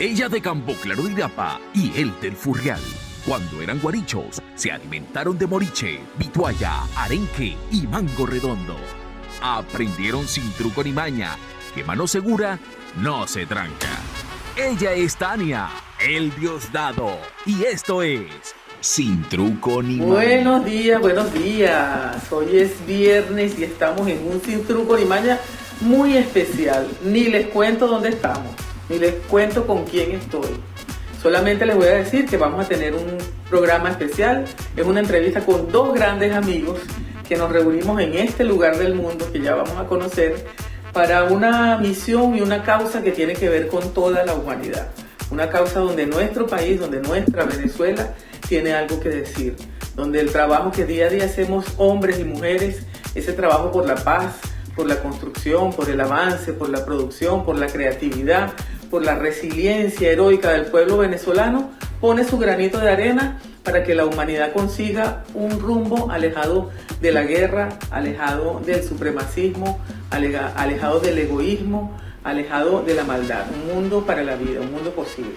Ella de Campo Claro de Irapa y él del Furrial. Cuando eran guarichos, se alimentaron de moriche, vitualla, arenque y mango redondo. Aprendieron sin truco ni maña, que mano segura no se tranca. Ella es Tania, el Diosdado, y esto es Sin Truco ni Maña. Buenos días. Hoy es viernes y estamos en un Sin Truco ni Maña muy especial. Ni les cuento dónde estamos, ni les cuento con quién estoy. Solamente les voy a decir que vamos a tener un programa especial. Es una entrevista con dos grandes amigos que nos reunimos en este lugar del mundo que ya vamos a conocer para una misión y una causa que tiene que ver con toda la humanidad. Una causa donde nuestro país, donde nuestra Venezuela tiene algo que decir. Donde el trabajo que día a día hacemos hombres y mujeres, ese trabajo por la paz, por la construcción, por el avance, por la producción, por la creatividad, por la resiliencia heroica del pueblo venezolano, pone su granito de arena para que la humanidad consiga un rumbo alejado de la guerra, alejado del supremacismo, alejado del egoísmo, alejado de la maldad. Un mundo para la vida, un mundo posible.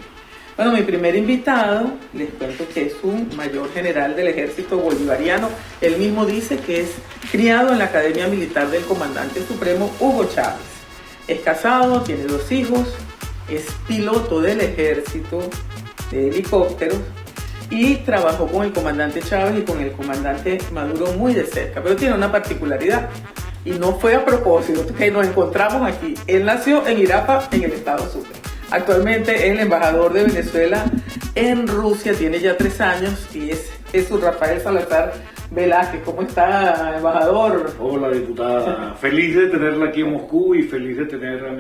Bueno, mi primer invitado, les cuento que es un mayor general del ejército bolivariano. Él mismo dice que es criado en la Academia Militar del Comandante Supremo Hugo Chávez. Es casado, tiene 2 hijos, es piloto del ejército de helicópteros y trabajó con el comandante Chávez y con el comandante Maduro muy de cerca, pero tiene una particularidad y no fue a propósito que nos encontramos aquí. Él nació en Irapa, en el estado Sucre. Actualmente es el embajador de Venezuela en Rusia, tiene ya 3 años y es Jesús Rafael Salazar Velázquez. ¿Cómo está, embajador? Hola, diputada. Feliz de tenerla aquí en Moscú y feliz de tener a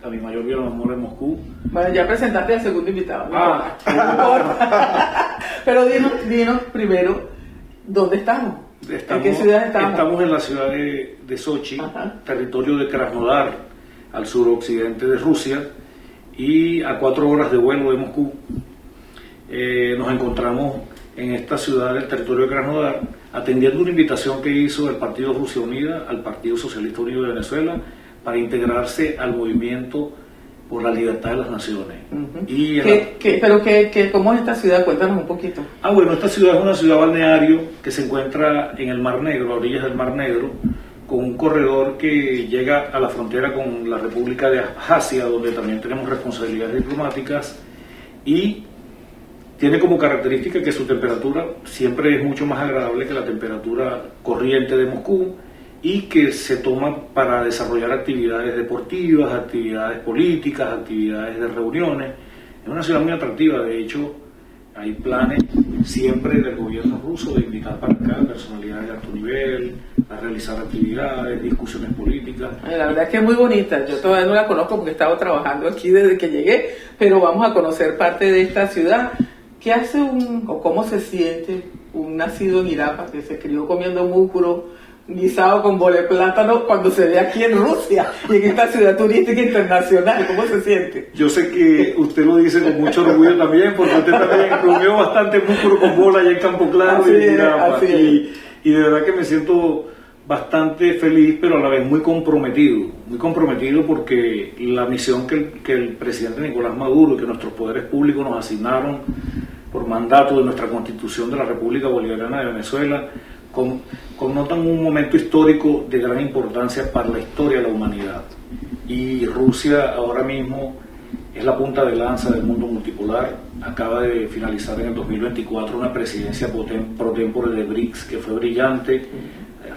mi mayor bien amor en Moscú. Bueno, ya presentaste al segundo invitado. No importa. Pero dinos primero, ¿dónde estamos? ¿En qué ciudad estamos? Estamos en la ciudad de Sochi, territorio de Krasnodar, al suroccidente de Rusia, y a 4 horas de vuelo de Moscú. Nos encontramos en esta ciudad del territorio de Krasnodar, atendiendo una invitación que hizo el Partido Rusia Unida al Partido Socialista Unido de Venezuela para integrarse al movimiento por la libertad de las naciones. ¿Cómo es esta ciudad? Cuéntanos un poquito. Bueno, esta ciudad es una ciudad balneario que se encuentra en el Mar Negro, a orillas del Mar Negro, con un corredor que llega a la frontera con la República de Abjasia, donde también tenemos responsabilidades diplomáticas, y tiene como característica que su temperatura siempre es mucho más agradable que la temperatura corriente de Moscú y que se toma para desarrollar actividades deportivas, actividades políticas, actividades de reuniones. Es una ciudad muy atractiva. De hecho, hay planes siempre del gobierno ruso de invitar para acá personalidades de alto nivel, a realizar actividades, discusiones políticas. La verdad es que es muy bonita. Yo todavía no la conozco porque he estado trabajando aquí desde que llegué, pero vamos a conocer parte de esta ciudad. ¿Qué hace o cómo se siente un nacido en Irapa que se crió comiendo músculo guisado con bola de plátano cuando se ve aquí en Rusia y en esta ciudad turística internacional? ¿Cómo se siente? Yo sé que usted lo dice con mucho orgullo también, porque usted también comió bastante músculo con bola allá en Campo Claro y en Irapa. Y de verdad que me siento bastante feliz, pero a la vez muy comprometido porque la misión que el presidente Nicolás Maduro y que nuestros poderes públicos nos asignaron por mandato de nuestra Constitución de la República Bolivariana de Venezuela connotan un momento histórico de gran importancia para la historia de la humanidad. Y Rusia ahora mismo es la punta de lanza del mundo multipolar. Acaba de finalizar en el 2024 una presidencia pro tempore de BRICS que fue brillante.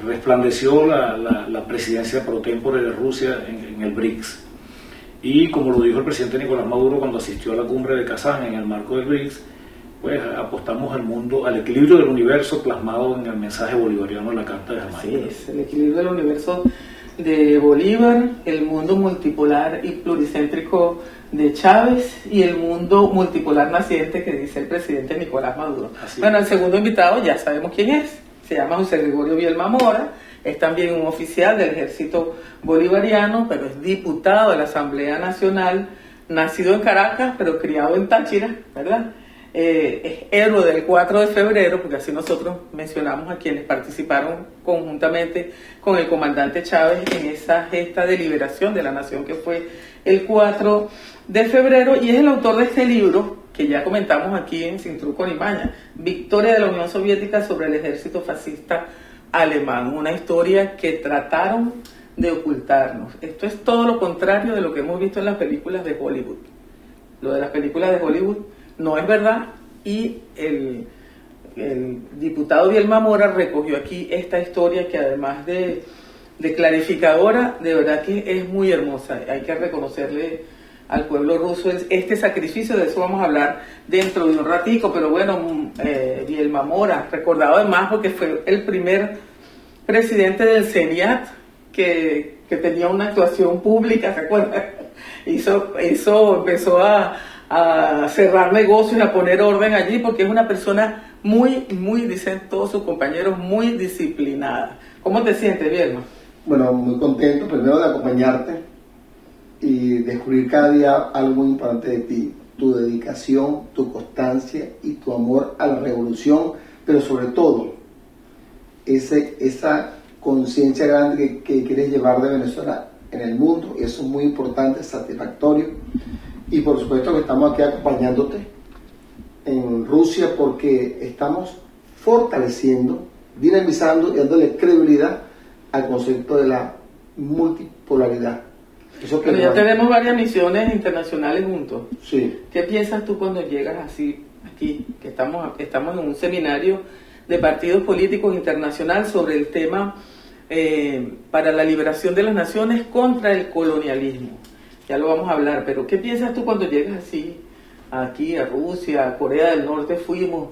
Resplandeció la presidencia pro tempore de Rusia en el BRICS. Y como lo dijo el presidente Nicolás Maduro cuando asistió a la cumbre de Kazán en el marco del BRICS, pues apostamos al equilibrio del universo plasmado en el mensaje bolivariano de la Carta de Jamaica. Así es, el equilibrio del universo de Bolívar, el mundo multipolar y pluricéntrico de Chávez y el mundo multipolar naciente que dice el presidente Nicolás Maduro. Bueno, el segundo invitado ya sabemos quién es, se llama José Gregorio Bielma Mora, es también un oficial del ejército bolivariano, pero es diputado de la Asamblea Nacional, nacido en Caracas, pero criado en Táchira, ¿verdad? Es héroe del 4 de febrero, porque así nosotros mencionamos a quienes participaron conjuntamente con el comandante Chávez en esa gesta de liberación de la nación que fue el 4 de febrero y es el autor de este libro que ya comentamos aquí en Sin Truco ni Maña, Victoria de la Unión Soviética sobre el ejército fascista alemán, una historia que trataron de ocultarnos. Esto es todo lo contrario de lo que hemos visto en las películas de Hollywood. Lo de las películas de Hollywood no es verdad y el diputado Bielma Mora recogió aquí esta historia que además de clarificadora, de verdad que es muy hermosa. Hay que reconocerle al pueblo ruso este sacrificio, de eso vamos a hablar dentro de un ratico, pero bueno, Bielma Mora, recordado además porque fue el primer presidente del CENIAT que tenía una actuación pública, ¿se acuerdan? Empezó a cerrar negocios, a poner orden allí, porque es una persona muy, dicen todos sus compañeros, muy disciplinada. ¿Cómo te sientes, Bielma? Bueno, muy contento primero de acompañarte y descubrir cada día algo muy importante de ti, tu dedicación, tu constancia y tu amor a la revolución, pero sobre todo esa conciencia grande que quieres llevar de Venezuela en el mundo, y eso es muy importante, satisfactorio, y por supuesto que estamos aquí acompañándote en Rusia porque estamos fortaleciendo, dinamizando y dándole credibilidad al concepto de la multipolaridad. Pero ya tenemos varias misiones internacionales juntos. Sí. ¿Qué piensas tú cuando llegas así aquí, que estamos en un seminario de partidos políticos internacional sobre el tema para la liberación de las naciones contra el colonialismo? Ya lo vamos a hablar, pero ¿qué piensas tú cuando llegas así aquí a Rusia, a Corea del Norte fuimos,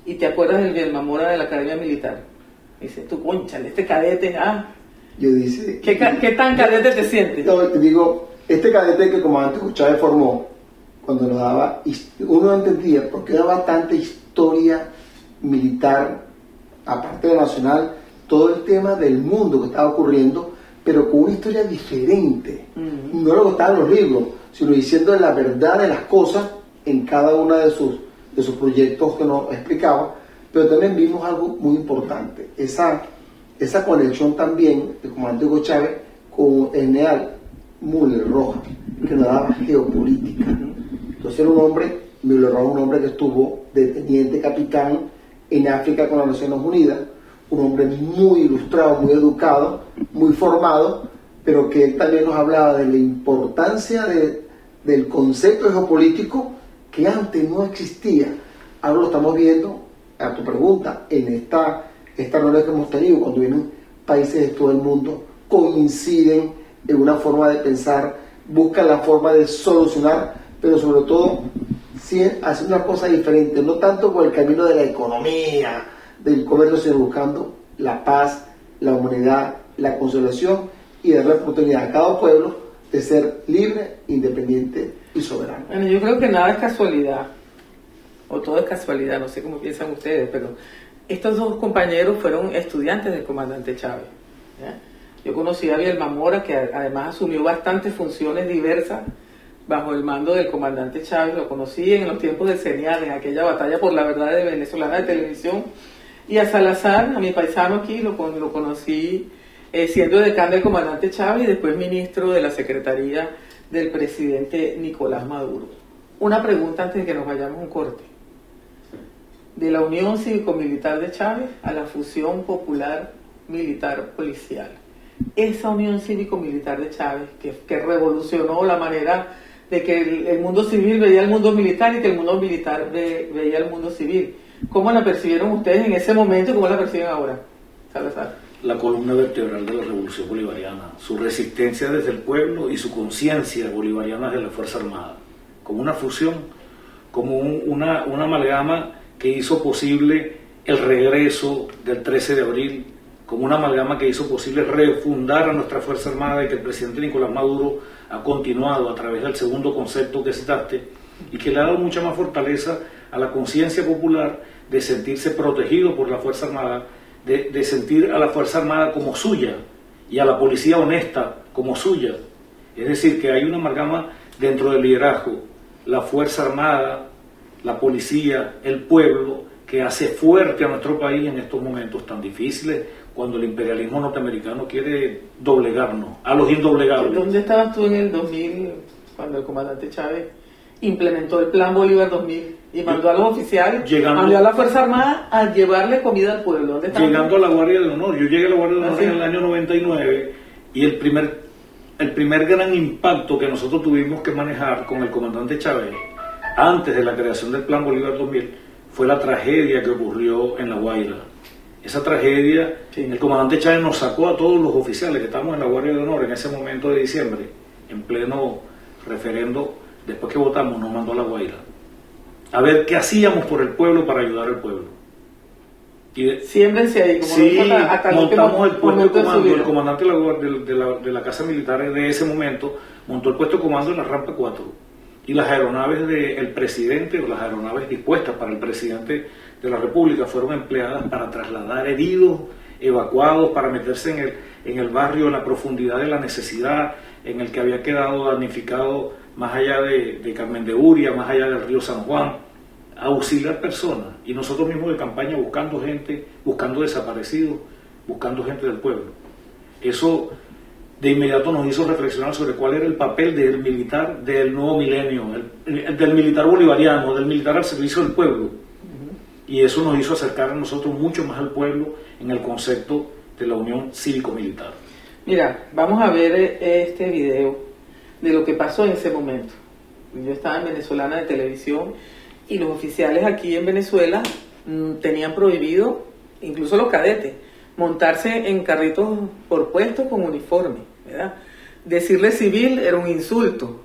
y te acuerdas del Bielma Mora de la Academia Militar? Dices tú, cónchale, este cadete, yo dice, ¿Qué tan cadete te sientes? No, te digo, este cadete que el comandante Chávez formó, cuando nos daba, uno no entendía por qué daba tanta historia militar, aparte de la nacional, todo el tema del mundo que estaba ocurriendo, pero con una historia diferente. No lo que estaba en los libros, sino diciendo la verdad de las cosas en cada uno de sus proyectos que nos explicaba, pero también vimos algo muy importante, esa conexión también del comandante Hugo Chávez con el general Müller Rojas, que nos daba geopolítica. Entonces era un hombre, Müller Rojas, un hombre que estuvo de teniente capitán en África con las Naciones Unidas, un hombre muy ilustrado, muy educado, muy formado, pero que él también nos hablaba de la importancia del concepto geopolítico que antes no existía. Ahora lo estamos viendo, a tu pregunta, en esta reunión que hemos tenido, cuando vienen países de todo el mundo, coinciden en una forma de pensar, buscan la forma de solucionar, pero sobre todo hacer una cosa diferente, no tanto por el camino de la economía, del comercio, sino buscando la paz, la humanidad, la consolación y darle la oportunidad a cada pueblo de ser libre, independiente y soberano. Bueno, yo creo que nada es casualidad, o todo es casualidad, no sé cómo piensan ustedes, pero estos dos compañeros fueron estudiantes del comandante Chávez, ¿ya? Yo conocí a Bielma Mora, que además asumió bastantes funciones diversas bajo el mando del comandante Chávez. Lo conocí en los tiempos del CENIAT, en aquella batalla por la verdad de Venezolana de Televisión. Y a Salazar, a mi paisano aquí, lo conocí siendo decán del comandante Chávez y después ministro de la Secretaría del presidente Nicolás Maduro. Una pregunta antes de que nos vayamos a un corte. De la Unión Cívico-Militar de Chávez a la fusión popular militar-policial. Esa Unión Cívico-Militar de Chávez que revolucionó la manera de que el mundo civil veía el mundo militar y que el mundo militar veía el mundo civil. ¿Cómo la percibieron ustedes en ese momento y cómo la perciben ahora, Salazar? La columna vertebral de la revolución bolivariana, su resistencia desde el pueblo y su conciencia bolivariana de la Fuerza Armada, como una fusión, como una amalgama que hizo posible el regreso del 13 de abril, como una amalgama que hizo posible refundar a nuestra Fuerza Armada y que el presidente Nicolás Maduro ha continuado a través del segundo concepto que citaste y que le ha dado mucha más fortaleza a la conciencia popular de sentirse protegido por la Fuerza Armada, de sentir a la Fuerza Armada como suya y a la policía honesta como suya. Es decir, que hay una amalgama dentro del liderazgo, la Fuerza Armada, la policía, el pueblo, que hace fuerte a nuestro país en estos momentos tan difíciles, cuando el imperialismo norteamericano quiere doblegarnos, a los indoblegables. ¿Dónde estabas tú en el 2000, cuando el comandante Chávez implementó el Plan Bolívar 2000 y mandó a los oficiales, mandó a la Fuerza Armada a llevarle comida al pueblo? ¿Dónde estabas? Llegando a la Guardia de Honor. Yo llegué a la Guardia de Honor en el año 99 y el primer gran impacto que nosotros tuvimos que manejar con el comandante Chávez antes de la creación del Plan Bolívar 2000 fue la tragedia que ocurrió en La Guaira. Esa tragedia, el comandante Chávez nos sacó a todos los oficiales que estábamos en la Guardia de Honor en ese momento de diciembre, en pleno referendo, después que votamos, nos mandó a La Guaira a ver qué hacíamos por el pueblo para ayudar al pueblo. Siémbrense ahí, como sí, montamos el puesto de comando. El comandante de la Casa Militar de ese momento montó el puesto de comando en la rampa 4 y las aeronaves del presidente, o las aeronaves dispuestas para el presidente de la República, fueron empleadas para trasladar heridos, evacuados, para meterse en el barrio, en la profundidad de la necesidad, en el que había quedado damnificado más allá de Carmen de Uria, más allá del río San Juan, a auxiliar personas, y nosotros mismos de campaña buscando gente, buscando desaparecidos, buscando gente del pueblo. Eso de inmediato nos hizo reflexionar sobre cuál era el papel del militar del nuevo milenio, del militar bolivariano, del militar al servicio del pueblo. Y eso nos hizo acercar a nosotros mucho más al pueblo en el concepto de la unión cívico-militar. Mira, vamos a ver este video de lo que pasó en ese momento. Yo estaba en Venezolana de Televisión y los oficiales aquí en Venezuela tenían prohibido, incluso los cadetes, montarse en carritos por puestos con uniforme, ¿verdad? Decirle civil era un insulto.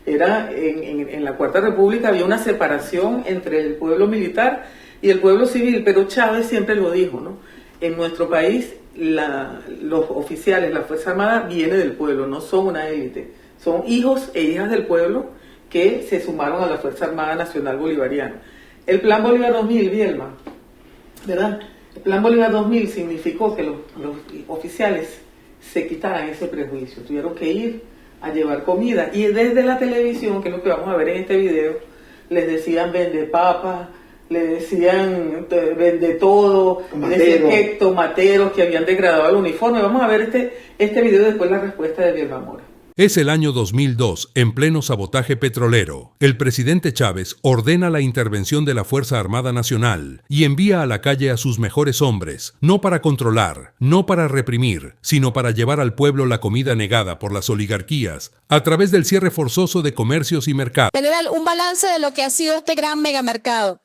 Era en la Cuarta República había una separación entre el pueblo militar y el pueblo civil, pero Chávez siempre lo dijo, ¿no? En nuestro país los oficiales, la Fuerza Armada viene del pueblo, no son una élite, son hijos e hijas del pueblo que se sumaron a la Fuerza Armada Nacional Bolivariana. El Plan Bolívar 2000, Vielma, ¿verdad? El Plan Bolívar 2000 significó que los oficiales se quitaran ese prejuicio, tuvieron que ir a llevar comida, y desde la televisión, que es lo que vamos a ver en este video, les decían vende papas, les decían vende todo, les decían tomateros que habían degradado el uniforme. Vamos a ver este video y después la respuesta de Vielma Mora. Es el año 2002, en pleno sabotaje petrolero. El presidente Chávez ordena la intervención de la Fuerza Armada Nacional y envía a la calle a sus mejores hombres, no para controlar, no para reprimir, sino para llevar al pueblo la comida negada por las oligarquías a través del cierre forzoso de comercios y mercados. General, un balance de lo que ha sido este gran megamercado.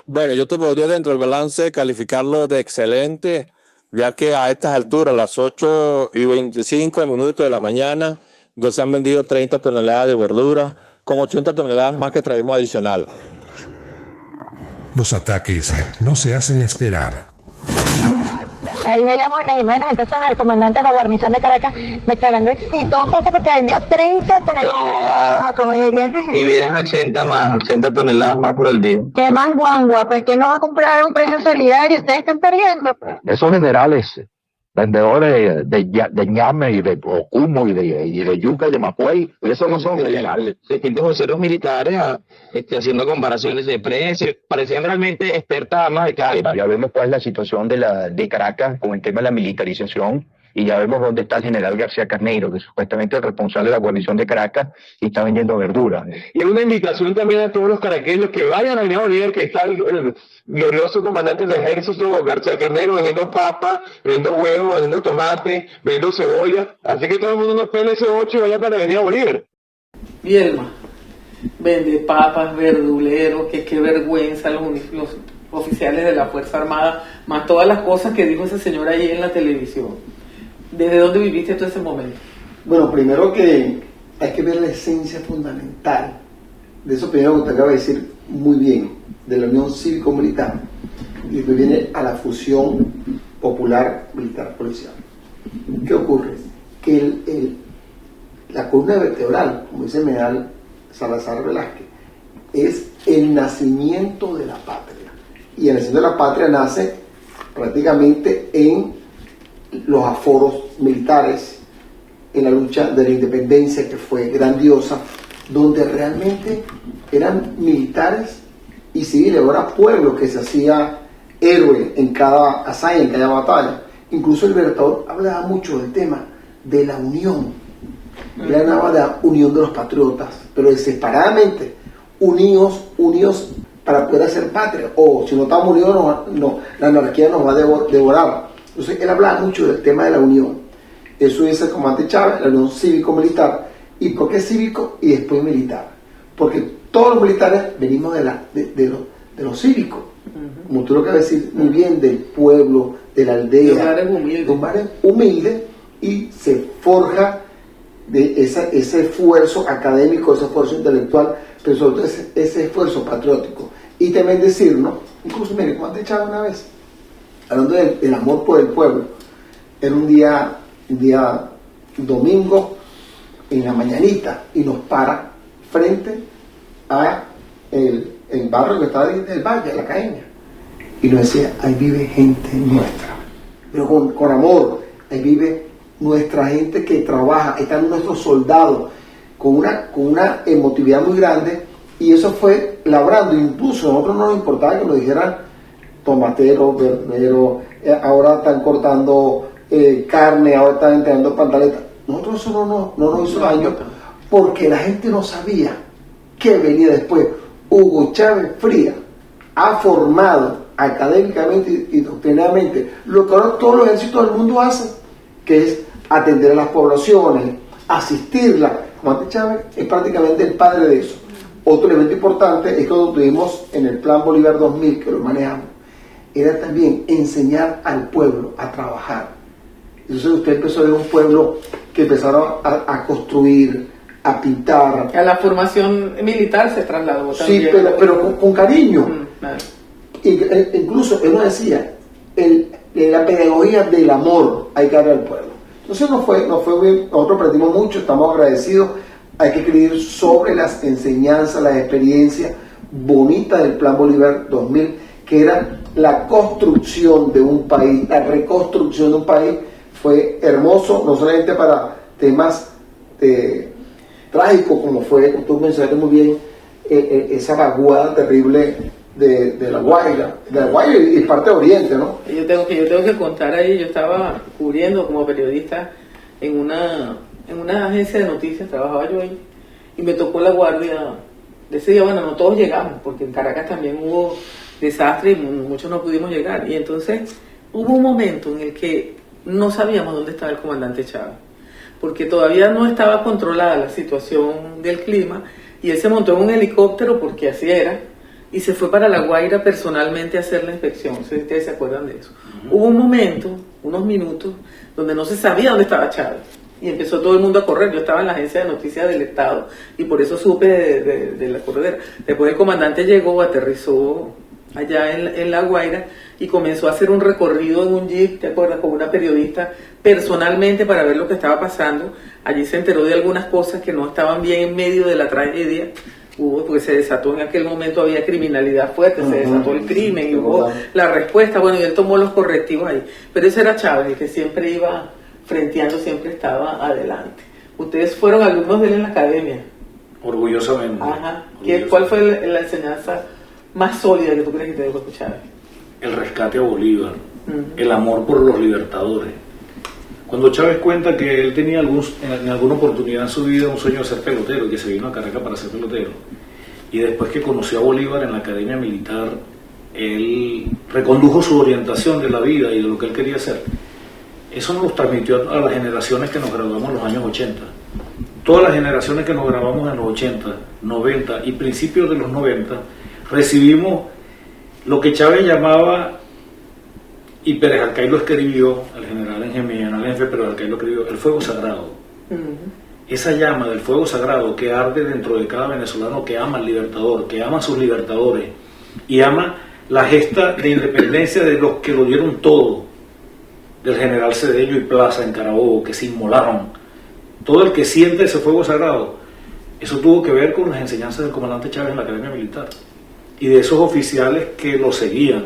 Bueno, yo te podría dentro del balance calificarlo de excelente, ya que a estas alturas, las 8:25 de la mañana, se han vendido 30 toneladas de verdura, con 80 toneladas más que traemos adicional. Los ataques no se hacen esperar. Ahí me llamo Neymar, entonces el comandante de la guarnición de Caracas me está dando exitoso porque vendió 30 toneladas. Y vienen 80 toneladas más por el día. ¿Qué más guangua? Pues que no va a comprar un precio solidario, ustedes están perdiendo. Esos generales, vendedores de ñame y de ocumo y de yuca y de macuey, esos no son generales. Distintos voceros militares haciendo comparaciones de precios, parecían realmente expertas amas de casa. Ya vemos cuál es la situación de Caracas con el tema de la militarización, y ya vemos dónde está el general García Carneiro, que es supuestamente el responsable de la guarnición de Caracas y está vendiendo verdura. Y es una invitación también a todos los caraqueños que vayan al Nuevo Líder, que está el glorioso comandante del ejército García Carneiro vendiendo papas, vendiendo huevos, vendiendo tomate, vendiendo cebolla. Así que todo el mundo nos pele ese 8 y vaya para la Avenida Bolívar. Vielma, vende papas, verduleros, que qué vergüenza los oficiales de la Fuerza Armada, más todas las cosas que dijo ese señor ahí en la televisión. ¿Desde dónde viviste todo ese momento? Bueno, primero que hay que ver la esencia fundamental de eso primero que te acabo de decir muy bien, de la unión cívico-militar, y después viene a la fusión popular militar-policial. ¿Qué ocurre? Que la columna vertebral, como dice el general Salazar Velázquez, es el nacimiento de la patria, y el nacimiento de la patria nace prácticamente en los aforos militares, en la lucha de la independencia, que fue grandiosa, donde realmente eran militares y civiles, ahora pueblo que se hacía héroe en cada hazaña, en cada batalla. Incluso el Libertador hablaba mucho del tema de la unión. Él hablaba de la unión de los patriotas, pero separadamente, unidos para poder hacer patria, o si no estamos unidos, la anarquía nos va a devorar. Entonces él hablaba mucho del tema de la unión. Eso es el comandante Chávez, la unión cívico-militar. ¿Y por qué cívico y después militar? Porque todos los militares venimos de los cívicos, como tú lo acabas de decir muy bien, del pueblo, de la aldea, de lugares humildes, y se forja de ese esfuerzo académico, ese esfuerzo intelectual, pero sobre todo ese esfuerzo patriótico. Y también decir, ¿no? Incluso, mire, como te echaba una vez, hablando del amor por el pueblo, era un día domingo, en la mañanita, y nos para frente a el barrio que está del Valle, de la Caeña, y nos decía, ahí vive gente nuestra, pero con amor, ahí vive nuestra gente que trabaja, están nuestros soldados, con una emotividad muy grande, y eso fue labrando. Incluso a nosotros no nos importaba que nos dijeran tomateros, verberos, ahora están cortando carne, ahora están entregando pantaletas. Nosotros eso no nos hizo daño, porque la gente no sabía qué venía después. Hugo Chávez Frías ha formado académicamente y doctrinariamente lo que ahora todos los ejércitos del mundo hacen, que es atender a las poblaciones, asistirlas. Comandante Chávez es prácticamente el padre de eso. Otro elemento importante es cuando tuvimos en el Plan Bolívar 2000, que lo manejamos, era también enseñar al pueblo a trabajar. Entonces usted empezó a ver un pueblo que empezaron a construir, a pintar. A la formación militar se trasladó también. Sí, pero con cariño. Incluso él nos decía, la pedagogía del amor hay que darle al pueblo. Entonces nos fue bien, nosotros aprendimos mucho, estamos agradecidos. Hay que escribir sobre las enseñanzas, las experiencias bonitas del Plan Bolívar 2000, que era la construcción de un país, la reconstrucción de un país. Fue hermoso, no solamente para temas trágicos, como tú mencionaste muy bien, esa vaguada terrible de la Guaira y parte de Oriente, ¿no? Yo tengo que contar ahí, yo estaba cubriendo como periodista en una agencia de noticias, trabajaba yo ahí, y me tocó la guardia de ese día. Bueno, no todos llegamos, porque en Caracas también hubo desastre y muchos no pudimos llegar, y entonces hubo un momento en el que no sabíamos dónde estaba el comandante Chávez, porque todavía no estaba controlada la situación del clima, y él se montó en un helicóptero, porque así era, y se fue para La Guaira personalmente a hacer la inspección. No sé si ustedes se acuerdan de eso. Hubo un momento, unos minutos, donde no se sabía dónde estaba Chávez, y empezó todo el mundo a correr. Yo estaba en la agencia de noticias del Estado, y por eso supe de la corredera. Después el comandante llegó, aterrizó allá en La Guaira, y comenzó a hacer un recorrido en un jeep, ¿te acuerdas?, con una periodista personalmente para ver lo que estaba pasando. Allí se enteró de algunas cosas que no estaban bien en medio de la tragedia. Porque se desató en aquel momento, había criminalidad fuerte, se desató el crimen, y hubo la respuesta, bueno, y él tomó los correctivos ahí. Pero ese era Chávez, el que siempre iba frenteando, siempre estaba adelante. Ustedes fueron alumnos de él en la academia. Orgullosamente. Ajá. ¿Cuál fue la enseñanza más sólida que tú crees que te dejó Chávez? El rescate a Bolívar, el amor por los libertadores. Cuando Chávez cuenta que él tenía en alguna oportunidad en su vida un sueño de ser pelotero, que se vino a Caracas para ser pelotero, y después que conoció a Bolívar en la academia militar, él recondujo su orientación de la vida y de lo que él quería hacer. Eso nos lo transmitió a las generaciones que nos graduamos en los años 80. Todas las generaciones que nos graduamos en los 80, 90 y principios de los 90, recibimos lo que Chávez llamaba, y Pérez Arcay lo escribió, el general en jefe, pero Arcay lo escribió, el fuego sagrado. Esa llama del fuego sagrado que arde dentro de cada venezolano que ama al libertador, que ama a sus libertadores, y ama la gesta de independencia de los que lo dieron todo, del general Cedeño y Plaza en Carabobo, que se inmolaron. Todo el que siente ese fuego sagrado, eso tuvo que ver con las enseñanzas del comandante Chávez en la academia militar, y de esos oficiales que lo seguían.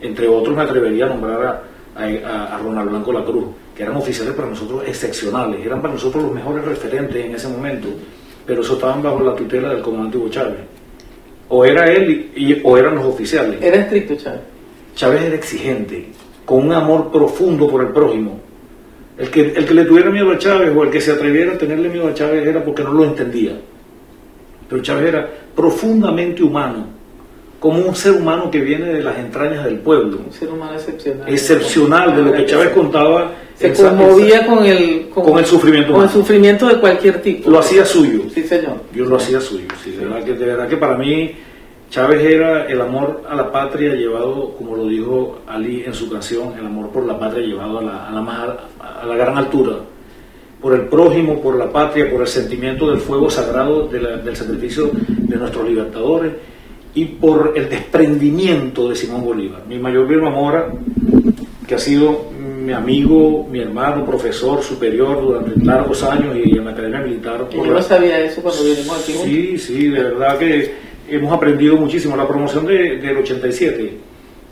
Entre otros me atrevería a nombrar a Ronald Blanco La Cruz, que eran oficiales para nosotros excepcionales, eran para nosotros los mejores referentes en ese momento, pero eso estaban bajo la tutela del comandante Hugo Chávez. O era él o eran los oficiales. ¿Era estricto Chávez? Chávez era exigente, con un amor profundo por el prójimo. El que le tuviera miedo a Chávez o el que se atreviera a tenerle miedo a Chávez era porque no lo entendía. Pero Chávez era profundamente humano, como un ser humano que viene de las entrañas del pueblo. Un ser humano excepcional. Excepcional, de lo que Chávez contaba. Se conmovía con el sufrimiento. Con el sufrimiento de cualquier tipo. Lo hacía suyo. Sí, señor. Yo lo hacía suyo, sí. De verdad que para mí Chávez era el amor a la patria llevado, como lo dijo Ali en su canción, el amor por la patria llevado a la gran altura. Por el prójimo, por la patria, por el sentimiento del fuego sagrado del sacrificio de nuestros libertadores y por el desprendimiento de Simón Bolívar. Mi mayor bien Mora, que ha sido mi amigo, mi hermano, profesor superior durante largos años y en la Academia Militar. Y yo no sabía eso cuando vinimos aquí. Sí, de verdad que hemos aprendido muchísimo. La promoción del 87,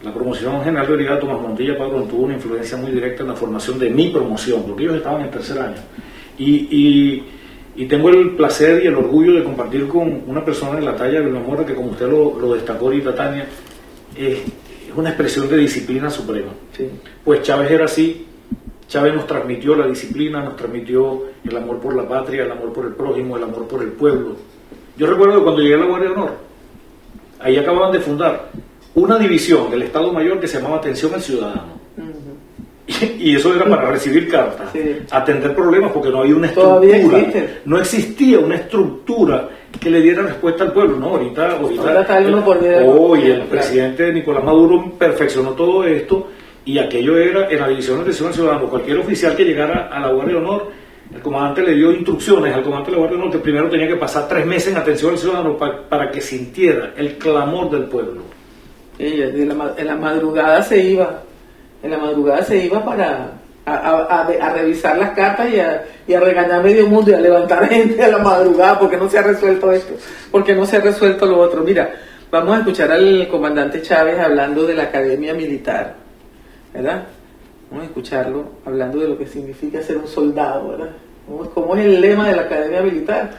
la promoción general de brigada Tomás Montilla Padrón tuvo una influencia muy directa en la formación de mi promoción, porque ellos estaban en tercer año. Y tengo el placer y el orgullo de compartir con una persona de la talla de Vilma Mora, que como usted lo destacó ahorita, Tania, es una expresión de disciplina suprema. Sí. Pues Chávez era así. Chávez nos transmitió la disciplina, nos transmitió el amor por la patria, el amor por el prójimo, el amor por el pueblo. Yo recuerdo que cuando llegué a la Guardia de Honor, ahí acababan de fundar una división del Estado Mayor que se llamaba Atención al Ciudadano. Y eso era para recibir cartas, atender problemas, porque no había una estructura, no existía una estructura que le diera respuesta al pueblo. No, ahorita el presidente Nicolás Maduro perfeccionó todo esto, y aquello era en la división de atención al ciudadano. Cualquier oficial que llegara a la Guardia de Honor, el comandante le dio instrucciones al comandante de la Guardia de Honor que primero tenía que pasar 3 meses en atención al ciudadano para que sintiera el clamor del pueblo. En la madrugada se iba. En la madrugada se iba para a revisar las cartas y a regañar a medio mundo y a levantar gente a la madrugada porque no se ha resuelto esto, porque no se ha resuelto lo otro. Mira, vamos a escuchar al comandante Chávez hablando de la Academia Militar, ¿verdad? Vamos a escucharlo hablando de lo que significa ser un soldado, ¿verdad? ¿Cómo es el lema de la Academia Militar?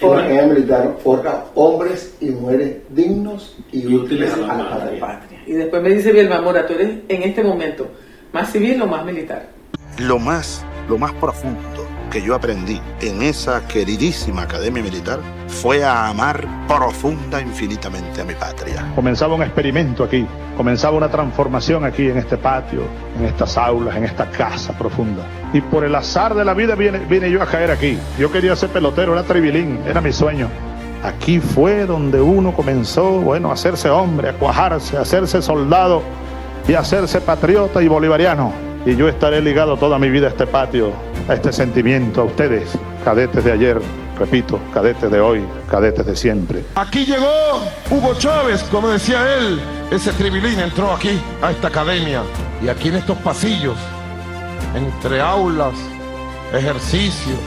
La Academia Militar forja hombres y mujeres dignos y útiles a la patria. Y después me dice Vilma Mora, ¿tú eres en este momento más civil o más militar? Lo más profundo que yo aprendí en esa queridísima Academia Militar fue a amar profunda infinitamente a mi patria. Comenzaba un experimento aquí, comenzaba una transformación aquí en este patio, en estas aulas, en esta casa profunda. Y por el azar de la vida vine yo a caer aquí. Yo quería ser pelotero, era tribilín, era mi sueño. Aquí fue donde uno comenzó, a hacerse hombre, a cuajarse, a hacerse soldado y a hacerse patriota y bolivariano. Y yo estaré ligado toda mi vida a este patio, a este sentimiento, a ustedes, cadetes de ayer, repito, cadetes de hoy, cadetes de siempre. Aquí llegó Hugo Chávez, como decía él, ese tribilín entró aquí, a esta academia. Y aquí en estos pasillos, entre aulas, ejercicios,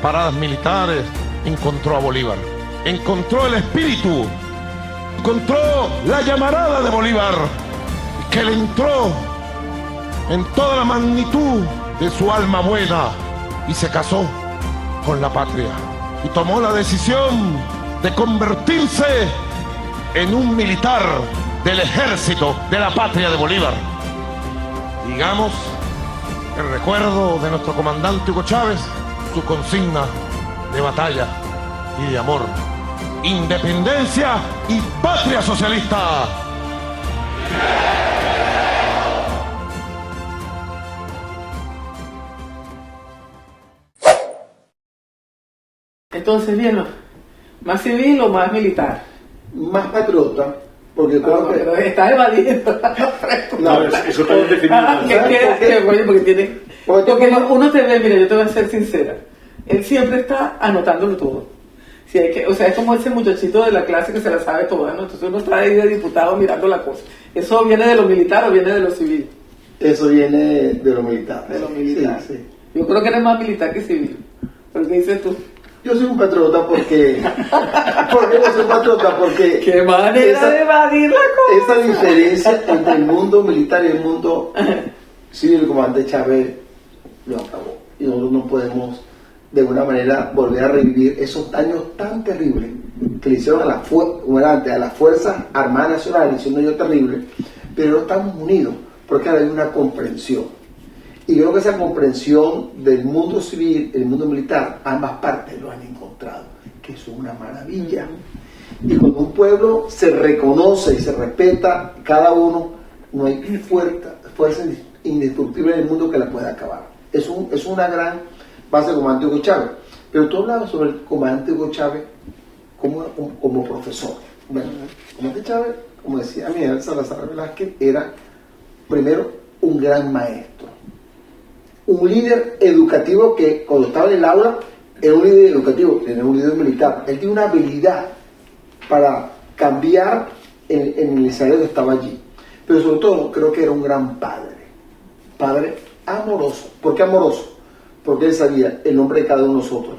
paradas militares, encontró a Bolívar. Encontró el espíritu, encontró la llamarada de Bolívar, que le entró en toda la magnitud de su alma buena y se casó con la patria y tomó la decisión de convertirse en un militar del ejército de la patria de Bolívar. Digamos, el recuerdo de nuestro comandante Hugo Chávez, su consigna de batalla y de amor: independencia y patria socialista. Entonces, bien, ¿más civil o más militar? Más patriota, porque pero está evadiendo. No, eso está bien definido. Porque uno te ve, mira, yo te voy a ser sincera, él siempre está anotándolo todo. Si hay que, es como ese muchachito de la clase que se la sabe toda, ¿no? Entonces uno está ahí de diputado mirando la cosa. ¿Eso viene de lo militar o viene de lo civil? Eso viene de lo militar. De lo militar. Sí. Yo creo que eres más militar que civil. ¿Pero qué dices tú? Yo soy un patriota porque... ¿Por qué yo soy patriota? Porque... ¡Qué manera de evadir la cosa! Esa diferencia entre el mundo militar y el mundo civil, el comandante Chávez lo acabó. Y nosotros no podemos, de alguna manera, volver a revivir esos daños tan terribles que le hicieron a las Fuerzas Armadas Nacionales, siendo yo terrible, pero no estamos unidos porque ahora hay una comprensión. Y creo que esa comprensión del mundo civil, el mundo militar, ambas partes lo han encontrado, que eso es una maravilla. Y cuando un pueblo se reconoce y se respeta cada uno, no hay fuerza indestructible en el mundo que la pueda acabar. Es una gran base del comandante Hugo Chávez. Pero tú hablabas sobre el comandante Hugo Chávez como profesor. Bueno, el comandante Chávez, como decía Miguel Salazar Velázquez, era primero un gran maestro, un líder educativo que cuando estaba en el aula era un líder educativo, era un líder militar. Él tiene una habilidad para cambiar en el escenario que estaba allí. Pero sobre todo creo que era un gran padre amoroso. ¿Por qué amoroso? Porque él sabía el nombre de cada uno de nosotros,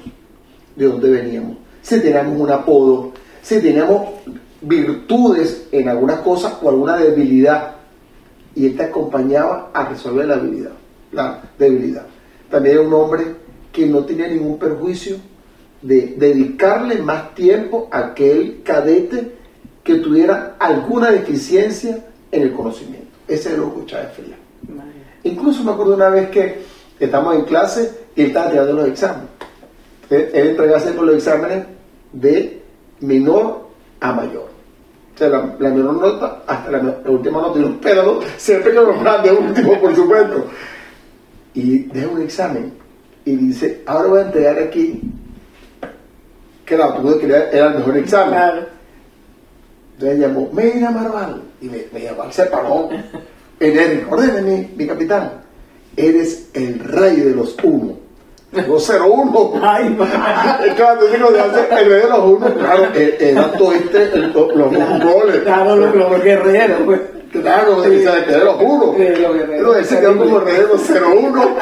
de dónde veníamos, si teníamos un apodo, si teníamos virtudes en alguna cosa o alguna debilidad, y él te acompañaba a resolver la debilidad. También era un hombre que no tenía ningún perjuicio de dedicarle más tiempo a aquel cadete que tuviera alguna deficiencia en el conocimiento. Ese era Hugo Chávez Frías. Incluso me acuerdo una vez que estamos en clase y él estaba tirando los exámenes. Él entregaba siempre los exámenes de menor a mayor. O sea, la menor nota hasta la última nota, y los pédalos siempre que lo plan de último, por supuesto. Y deja un examen y dice, ahora voy a entregar aquí, que la tuve que era el mejor examen. Claro. Entonces llamó, Medina Marval, y Medina se paró. Enérico, ordéneme, mi capitán, eres el rey de los uno. 201. Ay, claro, el rey de los uno, claro, eran todos los mongoles. Claro, los guerreros, pues. Claro, que de los uno. Pero él se quedó como el rey de los 01.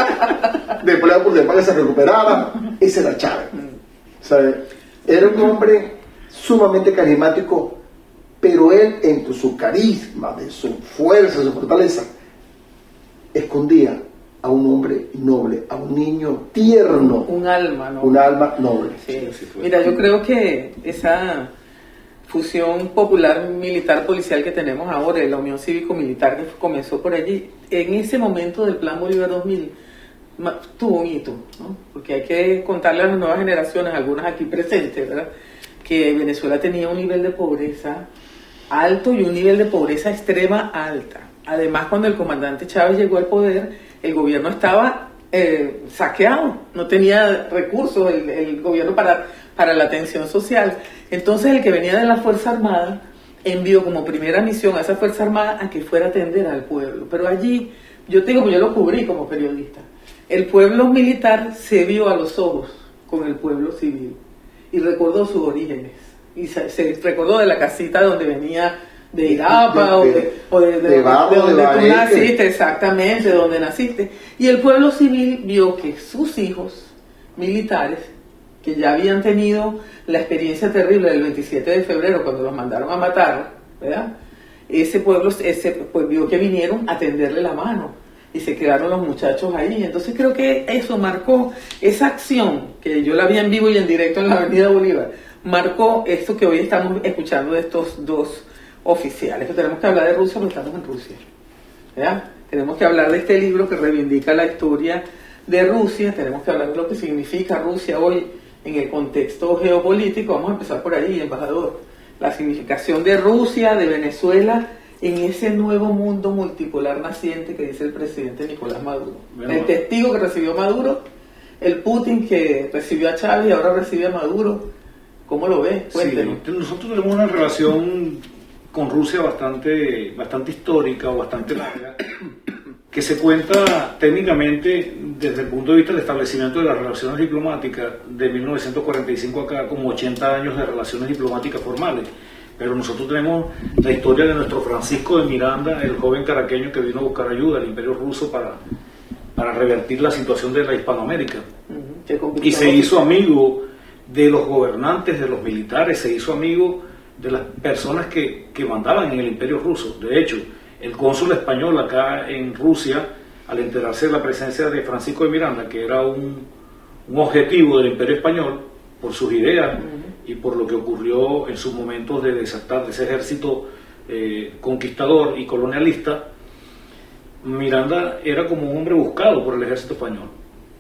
Después para que se recuperara. Ese era Chávez. ¿Sabes? Era un hombre sumamente carismático, pero él, entre su carisma, de su fuerza, su fortaleza, escondía a un hombre noble, a un niño tierno. Un alma noble. Un alma noble. Sí. Mira, yo creo que esa fusión popular militar policial que tenemos ahora, la Unión Cívico-Militar que comenzó por allí, en ese momento del Plan Bolívar 2000, tuvo un hito, ¿no? Porque hay que contarle a las nuevas generaciones, algunas aquí presentes, ¿verdad?, que Venezuela tenía un nivel de pobreza alto y un nivel de pobreza extrema alta. Además, cuando el comandante Chávez llegó al poder, el gobierno estaba saqueado, no tenía recursos el gobierno para la atención social. Entonces el que venía de la Fuerza Armada envió como primera misión a esa Fuerza Armada a que fuera a atender al pueblo. Pero allí, yo te digo, yo lo cubrí como periodista, el pueblo militar se vio a los ojos con el pueblo civil y recordó sus orígenes y se recordó de la casita donde venía de Irapa o de donde tú naciste, exactamente, de donde naciste. Y el pueblo civil vio que sus hijos militares, que ya habían tenido la experiencia terrible del 27 de febrero cuando los mandaron a matar, ¿verdad?, ese pueblo pues vio que vinieron a tenderle la mano y se quedaron los muchachos ahí. Entonces creo que eso marcó, esa acción que yo la vi en vivo y en directo en la Avenida Bolívar, marcó esto que hoy estamos escuchando de estos dos oficiales. Que tenemos que hablar de Rusia porque estamos en Rusia, ¿verdad? Tenemos que hablar de este libro que reivindica la historia de Rusia, tenemos que hablar de lo que significa Rusia hoy en el contexto geopolítico. Vamos a empezar por ahí, embajador. La significación de Rusia, de Venezuela, en ese nuevo mundo multipolar naciente que dice el presidente Nicolás Maduro. Bueno, el testigo que recibió Maduro, el Putin que recibió a Chávez y ahora recibe a Maduro. ¿Cómo lo ves? Cuéntenos. Sí, nosotros tenemos una relación con Rusia bastante histórica o bastante larga, que se cuenta técnicamente desde el punto de vista del establecimiento de las relaciones diplomáticas de 1945 acá, como 80 años de relaciones diplomáticas formales. Pero nosotros tenemos la historia de nuestro Francisco de Miranda, el joven caraqueño que vino a buscar ayuda al Imperio Ruso para revertir la situación de la Hispanoamérica. Y se hizo amigo de los gobernantes, de los militares, se hizo amigo de las personas que mandaban en el Imperio Ruso. De hecho, el cónsul español acá en Rusia, al enterarse de la presencia de Francisco de Miranda, que era un objetivo del Imperio Español, por sus ideas y por lo que ocurrió en sus momentos de desatar de ese ejército conquistador y colonialista, Miranda era como un hombre buscado por el ejército español.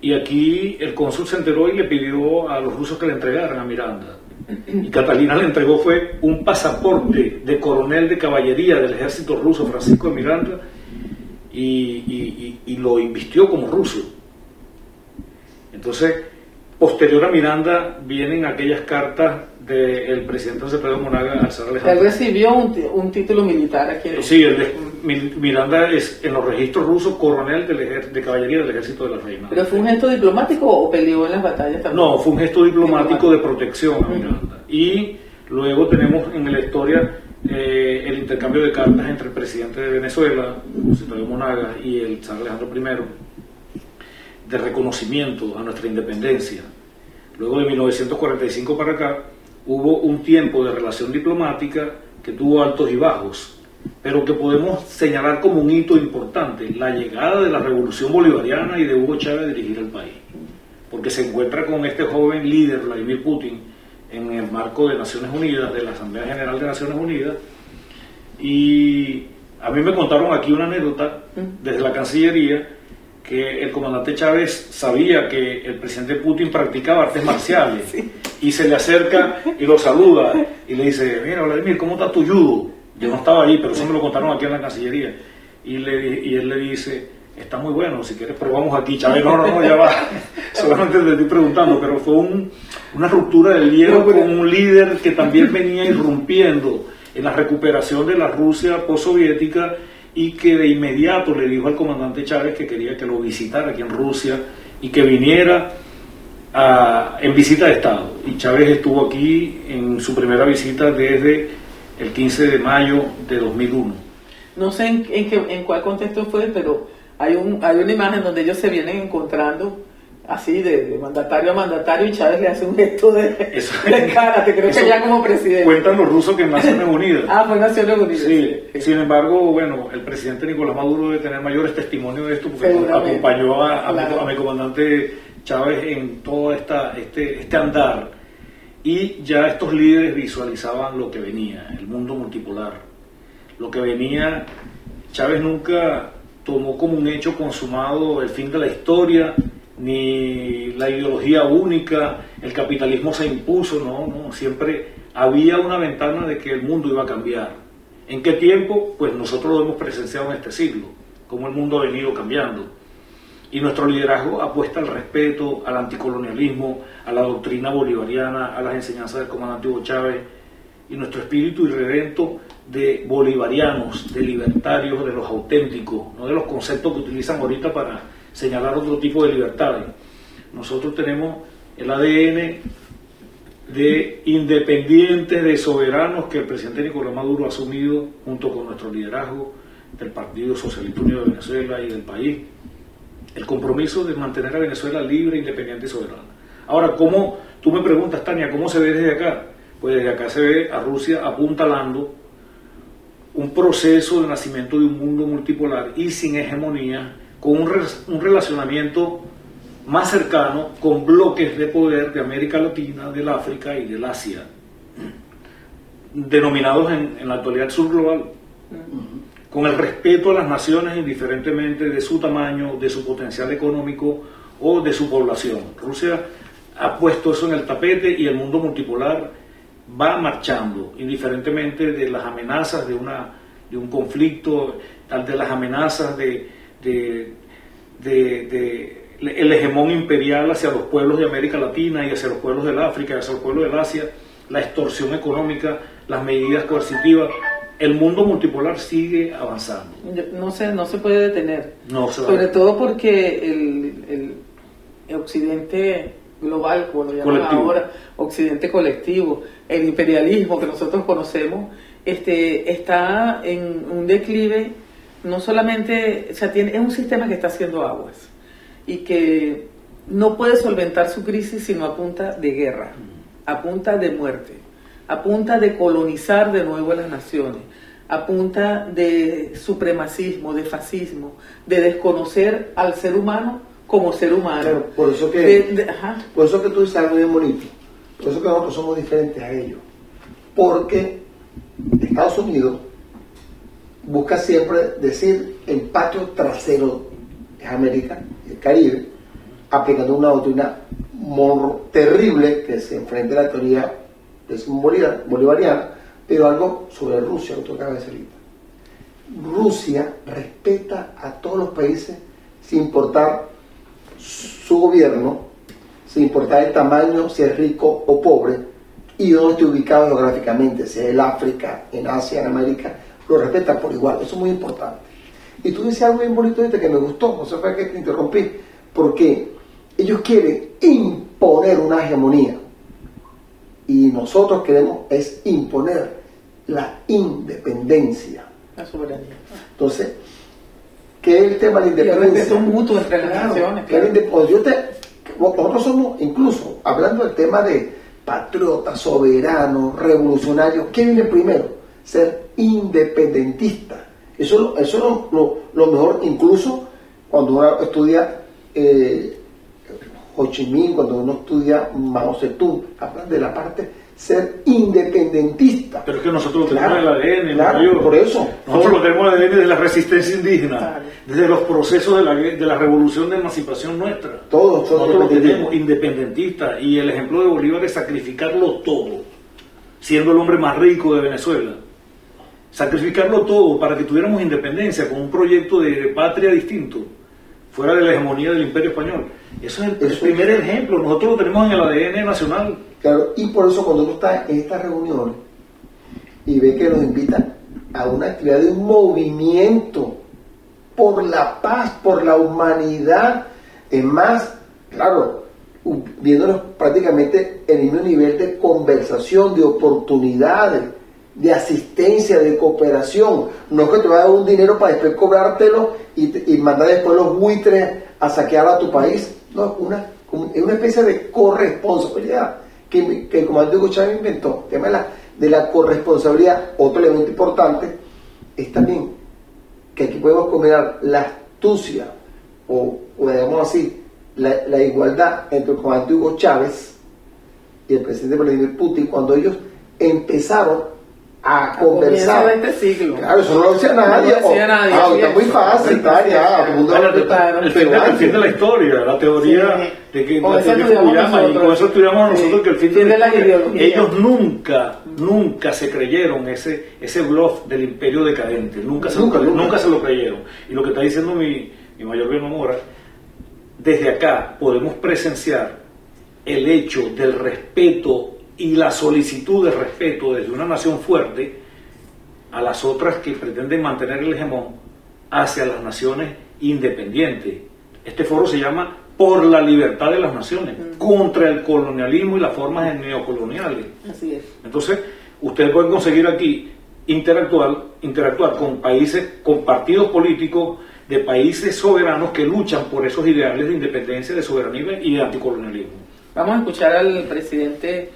Y aquí el cónsul se enteró y le pidió a los rusos que le entregaran a Miranda. Y Catalina le entregó fue un pasaporte de coronel de caballería del ejército ruso, Francisco de Miranda, y lo invistió como ruso. Entonces, posterior a Miranda vienen aquellas cartas del presidente José Pedro Monaga al zar Alejandro. Él recibió un título militar aquí en Sí, Miranda es en los registros rusos coronel de caballería del ejército de la reina. ¿Pero fue un gesto diplomático o peleó en las batallas también? No, fue un gesto diplomático de protección a Miranda. Y luego tenemos en la historia el intercambio de cartas entre el presidente de Venezuela, José Pedro Monaga, y el zar Alejandro I, de reconocimiento a nuestra independencia. Luego de 1945 para acá hubo un tiempo de relación diplomática que tuvo altos y bajos, pero que podemos señalar como un hito importante, la llegada de la revolución bolivariana y de Hugo Chávez a dirigir el país, porque se encuentra con este joven líder, Vladimir Putin, en el marco de Naciones Unidas, de la Asamblea General de Naciones Unidas, y a mí me contaron aquí una anécdota desde la Cancillería, que el comandante Chávez sabía que el presidente Putin practicaba artes marciales, sí, y se le acerca y lo saluda y le dice: mira, Vladimir, ¿cómo está tu judo? Yo no estaba allí, pero eso me lo contaron aquí en la Cancillería. Y él le dice: está muy bueno, si quieres probamos aquí. Chávez: no, ya va, solamente te estoy preguntando. Pero fue una ruptura del hielo con un líder que también venía irrumpiendo en la recuperación de la Rusia postsoviética, y que de inmediato le dijo al comandante Chávez que quería que lo visitara aquí en Rusia y que viniera en visita de Estado. Y Chávez estuvo aquí en su primera visita desde el 15 de mayo de 2001. No sé en cuál contexto fue, pero hay una imagen donde ellos se vienen encontrando así de mandatario a mandatario, y Chávez le hace un gesto de cara, te creo que ya como presidente. Cuentan los rusos que en Naciones Unidas. Fue Naciones Unidas. Sí. Sin embargo, bueno, el presidente Nicolás Maduro debe tener mayores testimonios de esto, porque acompañó a mi comandante Chávez en todo este andar, y ya estos líderes visualizaban lo que venía, el mundo multipolar, lo que venía. Chávez nunca tomó como un hecho consumado el fin de la historia, ni la ideología única, el capitalismo se impuso, no, siempre había una ventana de que el mundo iba a cambiar. ¿En qué tiempo? Pues nosotros lo hemos presenciado en este siglo, cómo el mundo ha venido cambiando. Y nuestro liderazgo apuesta al respeto, al anticolonialismo, a la doctrina bolivariana, a las enseñanzas del comandante Hugo Chávez, y nuestro espíritu irredento de bolivarianos, de libertarios, de los auténticos, no de los conceptos que utilizan ahorita para señalar otro tipo de libertades. Nosotros tenemos el ADN de independientes, de soberanos, que el presidente Nicolás Maduro ha asumido junto con nuestro liderazgo del Partido Socialista Unido de Venezuela y del país, el compromiso de mantener a Venezuela libre, independiente y soberana. Ahora, ¿cómo? Tú me preguntas, Tania, ¿cómo se ve desde acá? Pues desde acá se ve a Rusia apuntalando un proceso de nacimiento de un mundo multipolar y sin hegemonía, con un relacionamiento más cercano con bloques de poder de América Latina, del África y del Asia, denominados en la actualidad sur global, con el respeto a las naciones indiferentemente de su tamaño, de su potencial económico o de su población. Rusia ha puesto eso en el tapete, y el mundo multipolar va marchando indiferentemente de las amenazas de un conflicto, de las amenazas el hegemón imperial hacia los pueblos de América Latina y hacia los pueblos del África y hacia los pueblos del Asia, la extorsión económica, las medidas coercitivas. El mundo multipolar sigue avanzando. No se puede detener. Sobre todo porque el occidente global, como lo llaman ahora, occidente colectivo, el imperialismo que nosotros conocemos, está en un declive. No solamente, es un sistema que está haciendo aguas y que no puede solventar su crisis sino a punta de guerra, a punta de muerte, a punta de colonizar de nuevo a las naciones, a punta de supremacismo, de fascismo, de desconocer al ser humano como ser humano. Claro, por eso que tú dices algo bien bonito, por eso que nosotros somos diferentes a ellos, porque Estados Unidos busca siempre decir el patio trasero es América, el Caribe, aplicando una doctrina terrible que se enfrenta a la teoría bolivariana, pero algo sobre Rusia, lo que acaba de decir ahorita. Rusia respeta a todos los países sin importar su gobierno, sin importar el tamaño, si es rico o pobre, y dónde esté ubicado geográficamente, si es en África, en Asia, en América, lo respeta por igual. Eso es muy importante. Y tú dices algo bien bonito ahorita que me gustó, no sé por qué te interrumpí, porque ellos quieren imponer una hegemonía y nosotros queremos es imponer la independencia, la soberanía. Entonces, ¿qué es el tema de la independencia? Y el respeto mutuo entre las naciones. Nosotros somos, incluso, hablando del tema de patriotas, soberanos, revolucionarios, ¿qué viene primero? Ser independentista. Eso es lo mejor, incluso cuando uno estudia Ho Chi Minh, cuando uno estudia Mao Zedong, hablan de la parte ser independentista. Pero es que nosotros lo tenemos en el ADN, claro, por eso. Nosotros lo tenemos en el ADN de la resistencia indígena, desde los procesos de la revolución de emancipación nuestra. Nosotros lo tenemos independentista, y el ejemplo de Bolívar es sacrificarlo todo, siendo el hombre más rico de Venezuela. Sacrificarlo todo para que tuviéramos independencia con un proyecto de patria distinto, fuera de la hegemonía del Imperio Español. Eso es el primer ejemplo, nosotros lo tenemos en el ADN nacional. Claro, y por eso cuando uno está en estas reuniones y ve que nos invitan a una actividad de un movimiento por la paz, por la humanidad, es más, claro, viéndonos prácticamente en el mismo nivel de conversación, de oportunidades, de asistencia, de cooperación. No es que te va a dar un dinero para después cobrártelo y mandar después los buitres a saquear a tu país. No, es una especie de corresponsabilidad que el comandante Hugo Chávez inventó. El tema de la corresponsabilidad. Otro elemento importante es también que aquí podemos combinar la astucia o digamos así, la igualdad entre el comandante Hugo Chávez y el presidente Vladimir Putin cuando ellos empezaron a conversar. De este siglo. Claro, eso no lo decía nadie. Está muy fácil, está ya. El fin de la historia, la teoría de que la teoría Fukuyama, y con eso estudiamos nosotros que el fin de la ideología. Ellos nunca se creyeron ese bluff del imperio decadente. Nunca se lo creyeron. Y lo que está diciendo mi mayor bien Mora, desde acá podemos presenciar el hecho del respeto y la solicitud de respeto desde una nación fuerte a las otras que pretenden mantener el hegemón hacia las naciones independientes. Este foro se llama Por la Libertad de las Naciones, contra el colonialismo y las formas neocoloniales. Así es. Entonces, ustedes pueden conseguir aquí interactuar con países, con partidos políticos de países soberanos que luchan por esos ideales de independencia, de soberanía y de anticolonialismo. Vamos a escuchar al presidente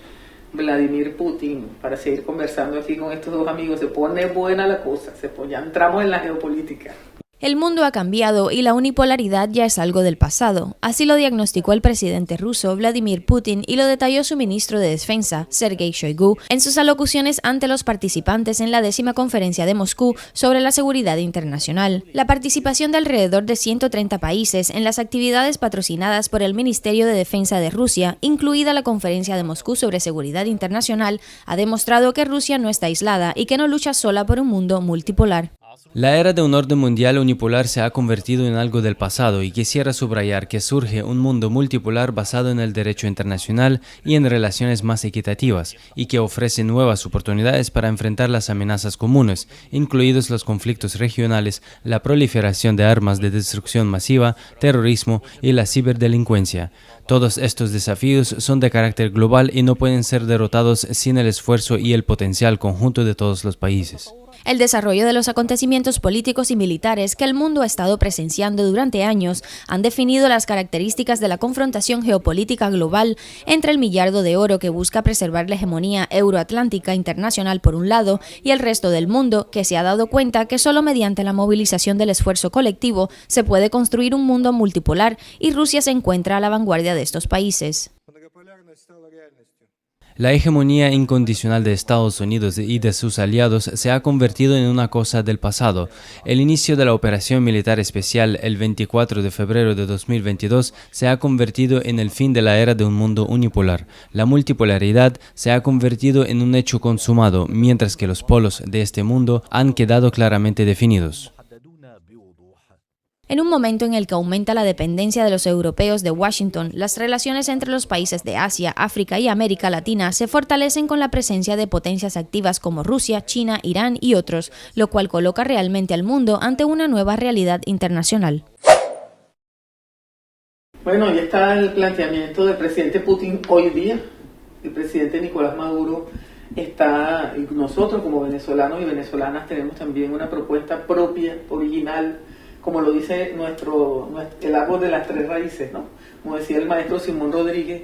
Vladimir Putin para seguir conversando aquí con estos dos amigos. Se pone buena la cosa, ya entramos en la geopolítica. El mundo ha cambiado y la unipolaridad ya es algo del pasado. Así lo diagnosticó el presidente ruso Vladimir Putin y lo detalló su ministro de Defensa, Sergei Shoigu, en sus alocuciones ante los participantes en la 10ª conferencia de Moscú sobre la seguridad internacional. La participación de alrededor de 130 países en las actividades patrocinadas por el Ministerio de Defensa de Rusia, incluida la conferencia de Moscú sobre seguridad internacional, ha demostrado que Rusia no está aislada y que no lucha sola por un mundo multipolar. La era de un orden mundial unipolar se ha convertido en algo del pasado y quisiera subrayar que surge un mundo multipolar basado en el derecho internacional y en relaciones más equitativas y que ofrece nuevas oportunidades para enfrentar las amenazas comunes, incluidos los conflictos regionales, la proliferación de armas de destrucción masiva, terrorismo y la ciberdelincuencia. Todos estos desafíos son de carácter global y no pueden ser derrotados sin el esfuerzo y el potencial conjunto de todos los países. El desarrollo de los acontecimientos políticos y militares que el mundo ha estado presenciando durante años han definido las características de la confrontación geopolítica global entre el millardo de oro que busca preservar la hegemonía euroatlántica internacional por un lado y el resto del mundo que se ha dado cuenta que solo mediante la movilización del esfuerzo colectivo se puede construir un mundo multipolar y Rusia se encuentra a la vanguardia de estos países. La hegemonía incondicional de Estados Unidos y de sus aliados se ha convertido en una cosa del pasado. El inicio de la operación militar especial el 24 de febrero de 2022 se ha convertido en el fin de la era de un mundo unipolar. La multipolaridad se ha convertido en un hecho consumado, mientras que los polos de este mundo han quedado claramente definidos. En un momento en el que aumenta la dependencia de los europeos de Washington, las relaciones entre los países de Asia, África y América Latina se fortalecen con la presencia de potencias activas como Rusia, China, Irán y otros, lo cual coloca realmente al mundo ante una nueva realidad internacional. Bueno, ahí está el planteamiento del presidente Putin hoy día. El presidente Nicolás Maduro está, y nosotros como venezolanos y venezolanas tenemos también una propuesta propia, original, como lo dice el árbol de las tres raíces, ¿no? Como decía el maestro Simón Rodríguez,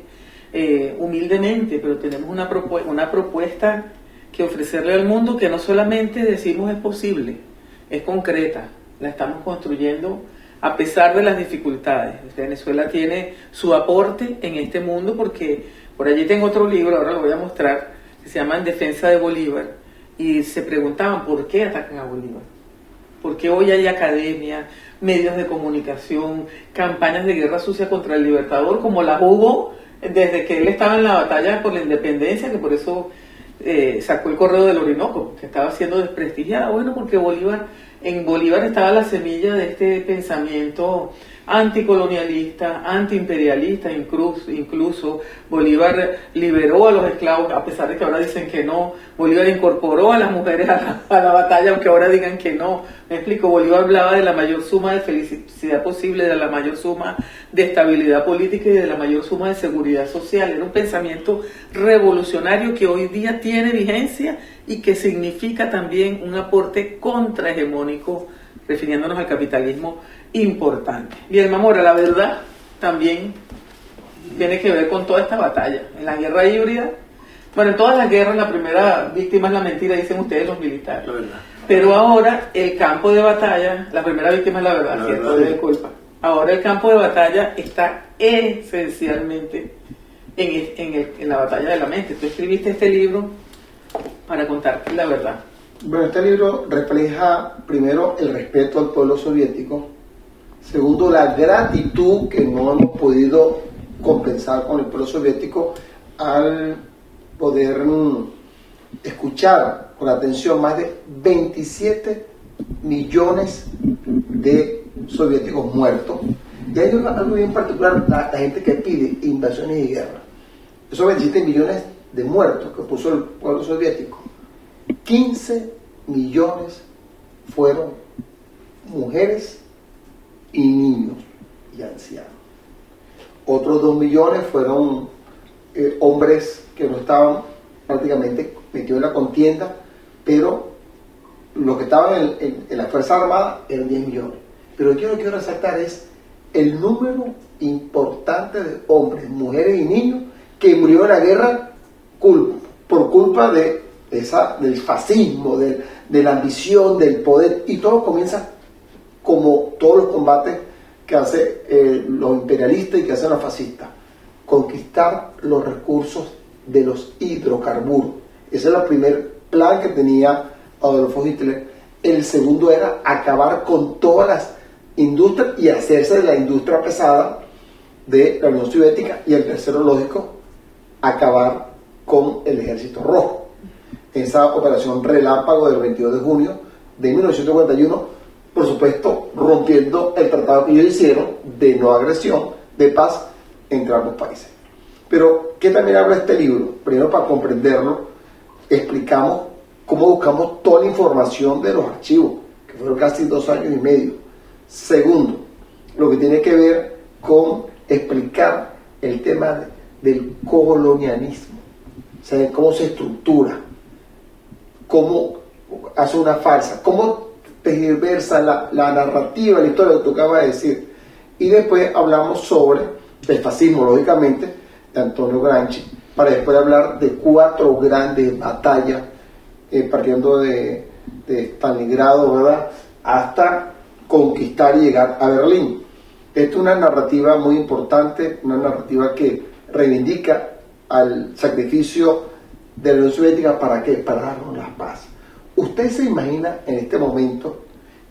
humildemente, pero tenemos una propuesta que ofrecerle al mundo que no solamente decimos es posible, es concreta, la estamos construyendo a pesar de las dificultades. Venezuela tiene su aporte en este mundo porque por allí tengo otro libro, ahora lo voy a mostrar, que se llama En defensa de Bolívar, y se preguntaban por qué atacan a Bolívar. Porque hoy hay academia, medios de comunicación, campañas de guerra sucia contra el Libertador, como las hubo desde que él estaba en la batalla por la independencia, que por eso sacó el Correo del Orinoco, que estaba siendo desprestigiada. Bueno, porque en Bolívar estaba la semilla de este pensamiento anticolonialista, antiimperialista, incluso Bolívar liberó a los esclavos, a pesar de que ahora dicen que no. Bolívar incorporó a las mujeres a la batalla, aunque ahora digan que no. Me explico, Bolívar hablaba de la mayor suma de felicidad posible, de la mayor suma de estabilidad política y de la mayor suma de seguridad social. Era un pensamiento revolucionario que hoy día tiene vigencia y que significa también un aporte contrahegemónico, refiriéndonos al capitalismo, importante. Bien, Mamora, la verdad también tiene que ver con toda esta batalla. En la guerra híbrida, bueno, en todas las guerras la primera víctima es la mentira, dicen ustedes los militares. Pero ahora el campo de batalla, la primera víctima es la verdad, ¿cierto? De culpa. Ahora el campo de batalla está esencialmente en la batalla de la mente. Tú escribiste este libro para contarte la verdad. Bueno, este libro refleja primero el respeto al pueblo soviético, segundo la gratitud que no hemos podido compensar con el pueblo soviético al poder escuchar con atención más de 27 millones de soviéticos muertos. Y hay algo bien particular, la gente que pide invasiones y guerra. Esos 27 millones de muertos que puso el pueblo soviético, 15 millones fueron mujeres y niños y ancianos. Otros 2 millones fueron hombres que no estaban prácticamente metidos en la contienda, pero los que estaban en la Fuerza Armada eran 10 millones. Pero yo lo que quiero resaltar es el número importante de hombres, mujeres y niños que murieron en la guerra por culpa del fascismo, de la ambición, del poder, y todo comienza como todos los combates que hacen los imperialistas y que hacen los fascistas: conquistar los recursos de los hidrocarburos. Ese era el primer plan que tenía Adolfo Hitler. El segundo era acabar con todas las industrias y hacerse de la industria pesada de la Unión Soviética, y el tercero, lógico, acabar con el Ejército Rojo. Esa operación relámpago del 22 de junio de 1941, por supuesto, rompiendo el tratado que ellos hicieron de no agresión, de paz entre ambos países. Pero, ¿qué también habla este libro? Primero, para comprenderlo, explicamos cómo buscamos toda la información de los archivos, que fueron casi 2 años y medio. Segundo, lo que tiene que ver con explicar el tema del colonialismo, o sea, cómo se estructura, cómo hace una farsa, cómo tergiversa la narrativa, la historia que tú acabas de decir. Y después hablamos sobre el fascismo, lógicamente, de Antonio Gramsci, para después hablar de 4 grandes batallas, partiendo de Stalingrado, ¿verdad?, hasta conquistar y llegar a Berlín. Esta es una narrativa muy importante, una narrativa que reivindica al sacrificio de la Unión Soviética. ¿Para qué? Para darnos la paz. ¿Usted se imagina en este momento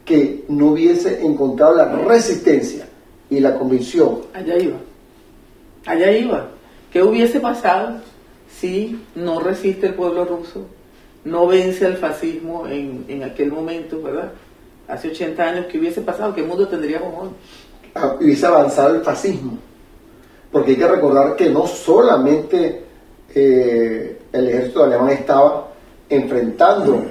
que no hubiese encontrado la resistencia y la convicción? Allá iba. ¿Qué hubiese pasado si no resiste el pueblo ruso, no vence al fascismo en aquel momento, ¿verdad? Hace 80 años, ¿qué hubiese pasado? ¿Qué mundo tendríamos hoy? Hubiese avanzado el fascismo, porque hay que recordar que no solamente el ejército alemán estaba enfrentando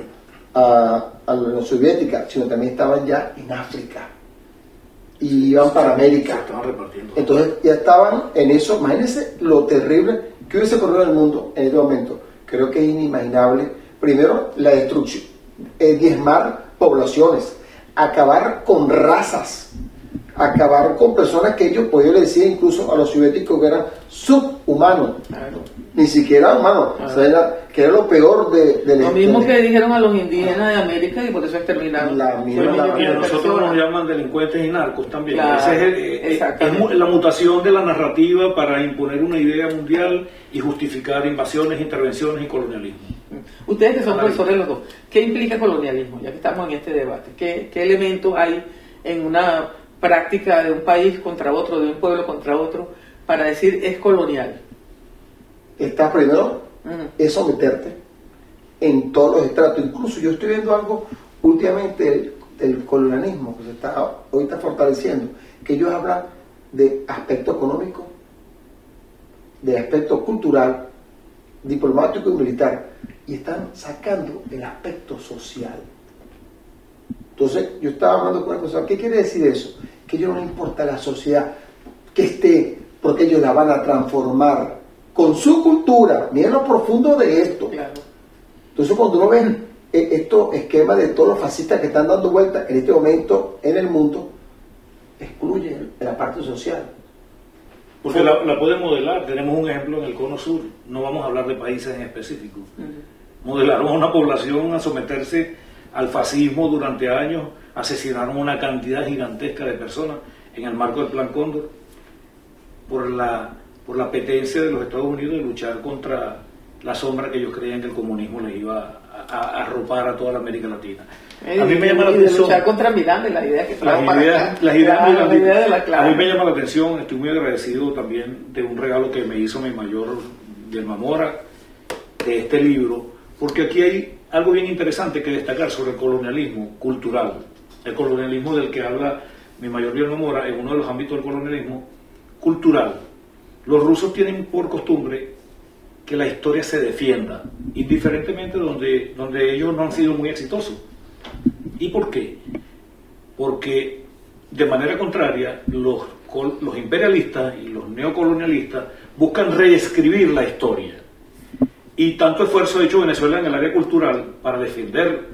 a la Unión Soviética, sino también estaban ya en África y iban para América. Entonces ya estaban en eso. Imagínense lo terrible que hubiese ocurrido en el mundo en este momento. Creo que es inimaginable. Primero, la destrucción, diezmar poblaciones, acabar con razas, acabar con personas que ellos, pues yo le decía incluso a los soviéticos que eran subhumanos, ni siquiera humanos, o sea, que era lo peor de lo mismo que dijeron a los indígenas de América y por eso exterminaron. Y a nosotros nos llaman delincuentes y narcos también. Claro, es la mutación de la narrativa para imponer una idea mundial y justificar invasiones, intervenciones y colonialismo. Ustedes que son profesores los dos, ¿qué implica colonialismo? Ya que estamos en este debate, ¿qué elementos hay en una práctica de un país contra otro, de un pueblo contra otro, para decir es colonial? Está primero, es someterte en todos los estratos. Incluso yo estoy viendo algo últimamente del colonialismo que se está ahorita fortaleciendo, que ellos hablan de aspecto económico, de aspecto cultural, diplomático y militar, y están sacando el aspecto social. Entonces yo estaba hablando con una persona, ¿qué quiere decir eso? Que a ellos no les importa la sociedad que esté, porque ellos la van a transformar con su cultura. Miren lo profundo de esto. Claro. Entonces cuando uno ve estos esquemas de todos los fascistas que están dando vueltas en este momento en el mundo, excluyen la parte social. Porque la pueden modelar. Tenemos un ejemplo en el Cono Sur. No vamos a hablar de países en específico. Modelaron a una población a someterse al fascismo durante años, asesinaron una cantidad gigantesca de personas en el marco del Plan Cóndor por la apetencia de los Estados Unidos de luchar contra la sombra que ellos creían que el comunismo les iba a arropar a toda la América Latina. A mí me llama la atención. Luchar contra Miranda, la idea que las ideas a mí me llama la atención. Estoy muy agradecido también de un regalo que me hizo mi mayor de Mamora, de este libro, porque aquí hay algo bien interesante que destacar sobre el colonialismo cultural, el colonialismo del que habla mi mayor Vilma Mora en uno de los ámbitos del colonialismo cultural. Los rusos tienen por costumbre que la historia se defienda, indiferentemente donde ellos no han sido muy exitosos. ¿Y por qué? Porque de manera contraria los imperialistas y los neocolonialistas buscan reescribir la historia. Y tanto esfuerzo ha hecho Venezuela en el área cultural para defender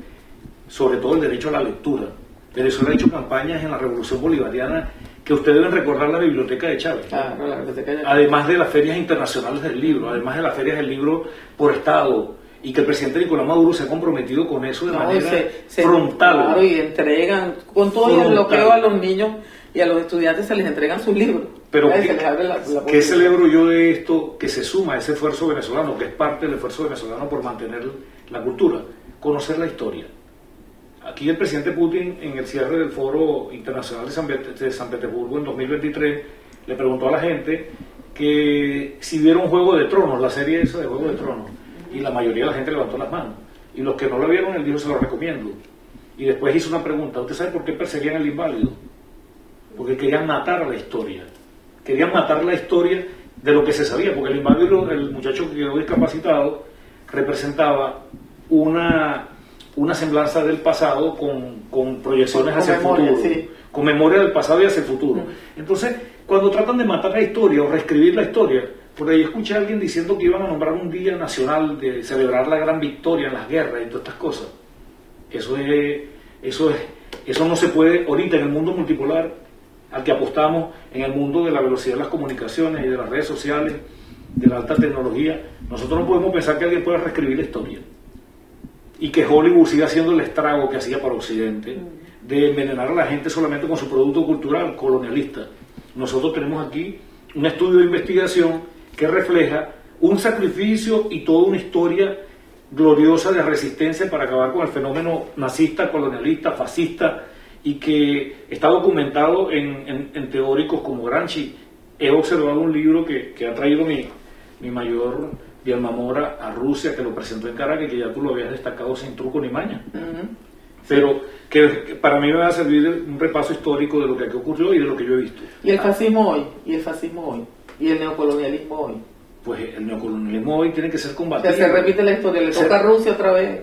sobre todo el derecho a la lectura. Venezuela ha hecho campañas en la Revolución Bolivariana que ustedes deben recordar la Biblioteca de Chávez. Claro, la Biblioteca de Chávez. Además de las ferias internacionales del libro, además de las ferias del libro por Estado, y que el presidente Nicolás Maduro se ha comprometido con eso de manera frontal. Claro, y entregan, con todo el bloqueo a los niños y a los estudiantes se les entregan sus libros. Pero ¿qué celebro yo de esto que se suma a ese esfuerzo venezolano, que es parte del esfuerzo venezolano por mantener la cultura? Conocer la historia. Aquí el presidente Putin, en el cierre del Foro Internacional de San Petersburgo en 2023, le preguntó a la gente que si vieron Juego de Tronos, la serie esa de Juego de Tronos, y la mayoría de la gente levantó las manos. Y los que no lo vieron, él dijo, se lo recomiendo. Y después hizo una pregunta, ¿usted sabe por qué perseguían al inválido? Porque querían matar a la historia. Querían matar la historia de lo que se sabía, porque el inválido, el muchacho que quedó discapacitado, representaba una semblanza del pasado con proyecciones hacia el futuro, con memoria del pasado y hacia el futuro. Entonces, cuando tratan de matar la historia o reescribir la historia, por ahí escuché a alguien diciendo que iban a nombrar un día nacional de celebrar la gran victoria en las guerras y todas estas cosas. Eso no se puede ahorita en el mundo multipolar al que apostamos, en el mundo de la velocidad de las comunicaciones y de las redes sociales, de la alta tecnología. Nosotros no podemos pensar que alguien pueda reescribir la historia y que Hollywood siga haciendo el estrago que hacía para Occidente de envenenar a la gente solamente con su producto cultural colonialista. Nosotros tenemos aquí un estudio de investigación que refleja un sacrificio y toda una historia gloriosa de resistencia para acabar con el fenómeno nazista, colonialista, fascista, y que está documentado en teóricos como Gramsci. He observado un libro que ha traído mi mayor Vilma Mora a Rusia, que lo presentó en Caracas, que ya tú lo habías destacado sin truco ni maña. Pero que para mí me va a servir de un repaso histórico de lo que aquí ocurrió y de lo que yo he visto. ¿Y el fascismo hoy? ¿Y el neocolonialismo hoy? Pues el neocolonialismo hoy tiene que ser combatido. O sea, se repite la historia, le toca a Rusia otra vez,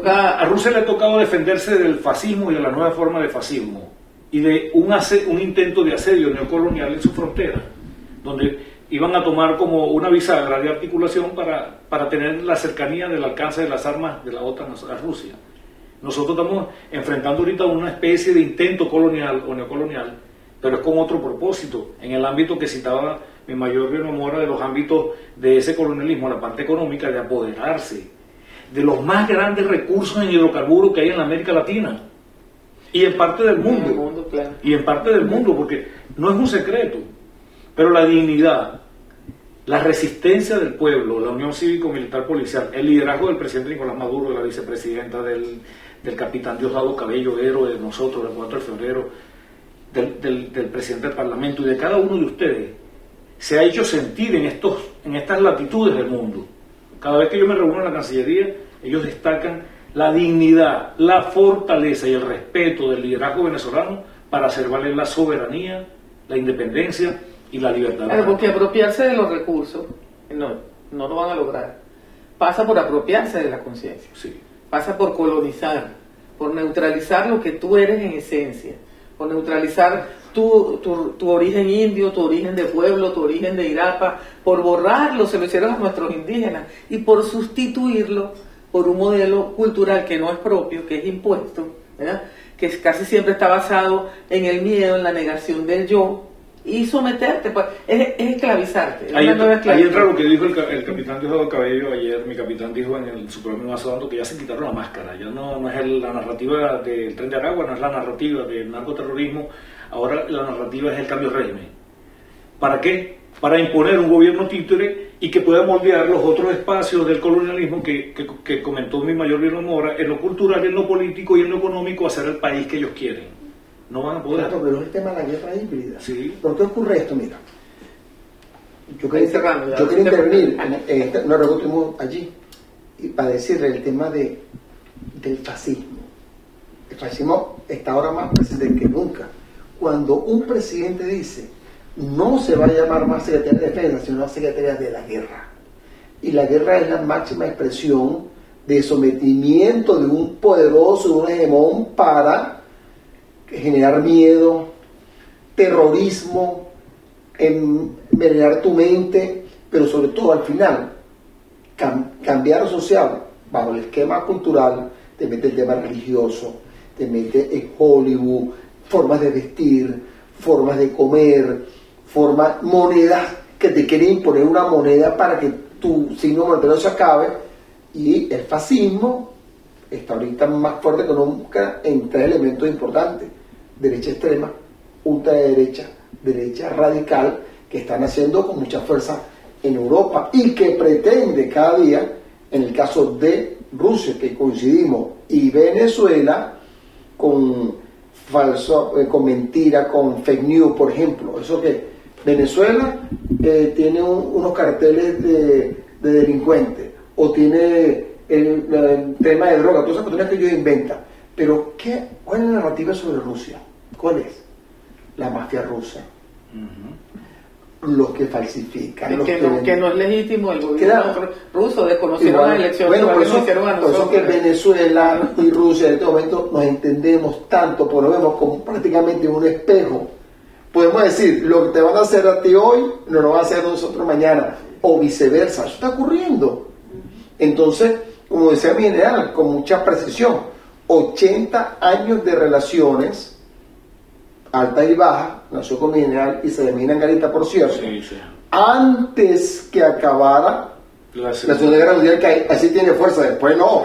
A Rusia le ha tocado defenderse del fascismo y de la nueva forma de fascismo, y de un intento de asedio neocolonial en su frontera, donde iban a tomar como una bisagra de articulación para tener la cercanía del alcance de las armas de la OTAN a Rusia. Nosotros estamos enfrentando ahorita una especie de intento colonial o neocolonial, pero es con otro propósito, en el ámbito que citaba mi mayor Vilma Mora, de los ámbitos de ese colonialismo, la parte económica, de apoderarse de los más grandes recursos en hidrocarburos que hay en la América Latina y en parte del mundo, claro. Y en parte del mundo, porque no es un secreto, pero la dignidad, la resistencia del pueblo, la unión cívico-militar policial, el liderazgo del presidente Nicolás Maduro, de la vicepresidenta, del capitán Diosdado Cabello, héroe de nosotros, del 4 de febrero, del presidente del Parlamento y de cada uno de ustedes, se ha hecho sentir en estas latitudes del mundo. Cada vez que yo me reúno en la Cancillería, ellos destacan la dignidad, la fortaleza y el respeto del liderazgo venezolano para hacer valer la soberanía, la independencia y la libertad. Claro, porque apropiarse de los recursos no lo van a lograr. Pasa por apropiarse de la conciencia. Sí. Pasa por colonizar, por neutralizar lo que tú eres en esencia, por neutralizar tu origen indio, tu origen de pueblo, tu origen de Irapa, por borrarlo, se lo hicieron a nuestros indígenas, y por sustituirlo por un modelo cultural que no es propio, que es impuesto, ¿verdad? Que casi siempre está basado en el miedo, en la negación del yo, y someterte, pues, es esclavizarte. Ahí entra lo que dijo el capitán Diosdado Cabello ayer. Mi capitán dijo en su programa más dando que ya se quitaron la máscara, ya no es la narrativa del Tren de Aragua, no es la narrativa del narcoterrorismo, ahora la narrativa es el cambio de régimen. ¿Para qué? Para imponer un gobierno títere y que pueda moldear los otros espacios del colonialismo que comentó mi mayor Vilma Mora, en lo cultural, en lo político y en lo económico, hacer el país que ellos quieren. No van a poder. Claro, pero es el tema de la guerra híbrida. Sí. ¿Por qué ocurre esto? Mira, yo quería intervenir en esta, no recuerdo allí, y para decirle el tema del fascismo. El fascismo está ahora más presente que nunca. Cuando un presidente dice, no se va a llamar más Secretaría de Defensa, sino Secretaría de la Guerra. Y la guerra es la máxima expresión de sometimiento de un poderoso, de un hegemón para generar miedo, terrorismo, envenenar tu mente, pero sobre todo al final, cambiar lo social bajo el esquema cultural, te mete el tema religioso, te mete en Hollywood, formas de vestir, formas de comer, monedas que te quieren imponer una moneda para que tu signo monetario se acabe, y el fascismo está ahorita más fuerte que nunca en tres elementos importantes: derecha extrema, ultraderecha, derecha radical, que están haciendo con mucha fuerza en Europa y que pretende cada día, en el caso de Rusia, que coincidimos, y Venezuela, con falso, con mentira, con fake news, por ejemplo. Eso que Venezuela tiene unos carteles de delincuentes, o tiene el tema de droga, todas esas cuestiones que ellos inventan. Pero ¿cuál es la narrativa sobre Rusia? ¿Cuál es? La mafia rusa. Los que falsifican. Que no es legítimo el gobierno ruso, desconocieron las elecciones. Bueno, por eso que Venezuela y Rusia en este momento nos entendemos tanto, porque lo vemos como prácticamente un espejo. Podemos decir, lo que te van a hacer a ti hoy, no lo van a hacer a nosotros mañana, o viceversa. Eso está ocurriendo. Entonces, como decía mi general, con mucha precisión, 80 años de relaciones alta y baja, nació con mi general y se denomina Garita, por cierto, antes que acabara la Segunda Guerra Mundial, que así tiene fuerza, después no,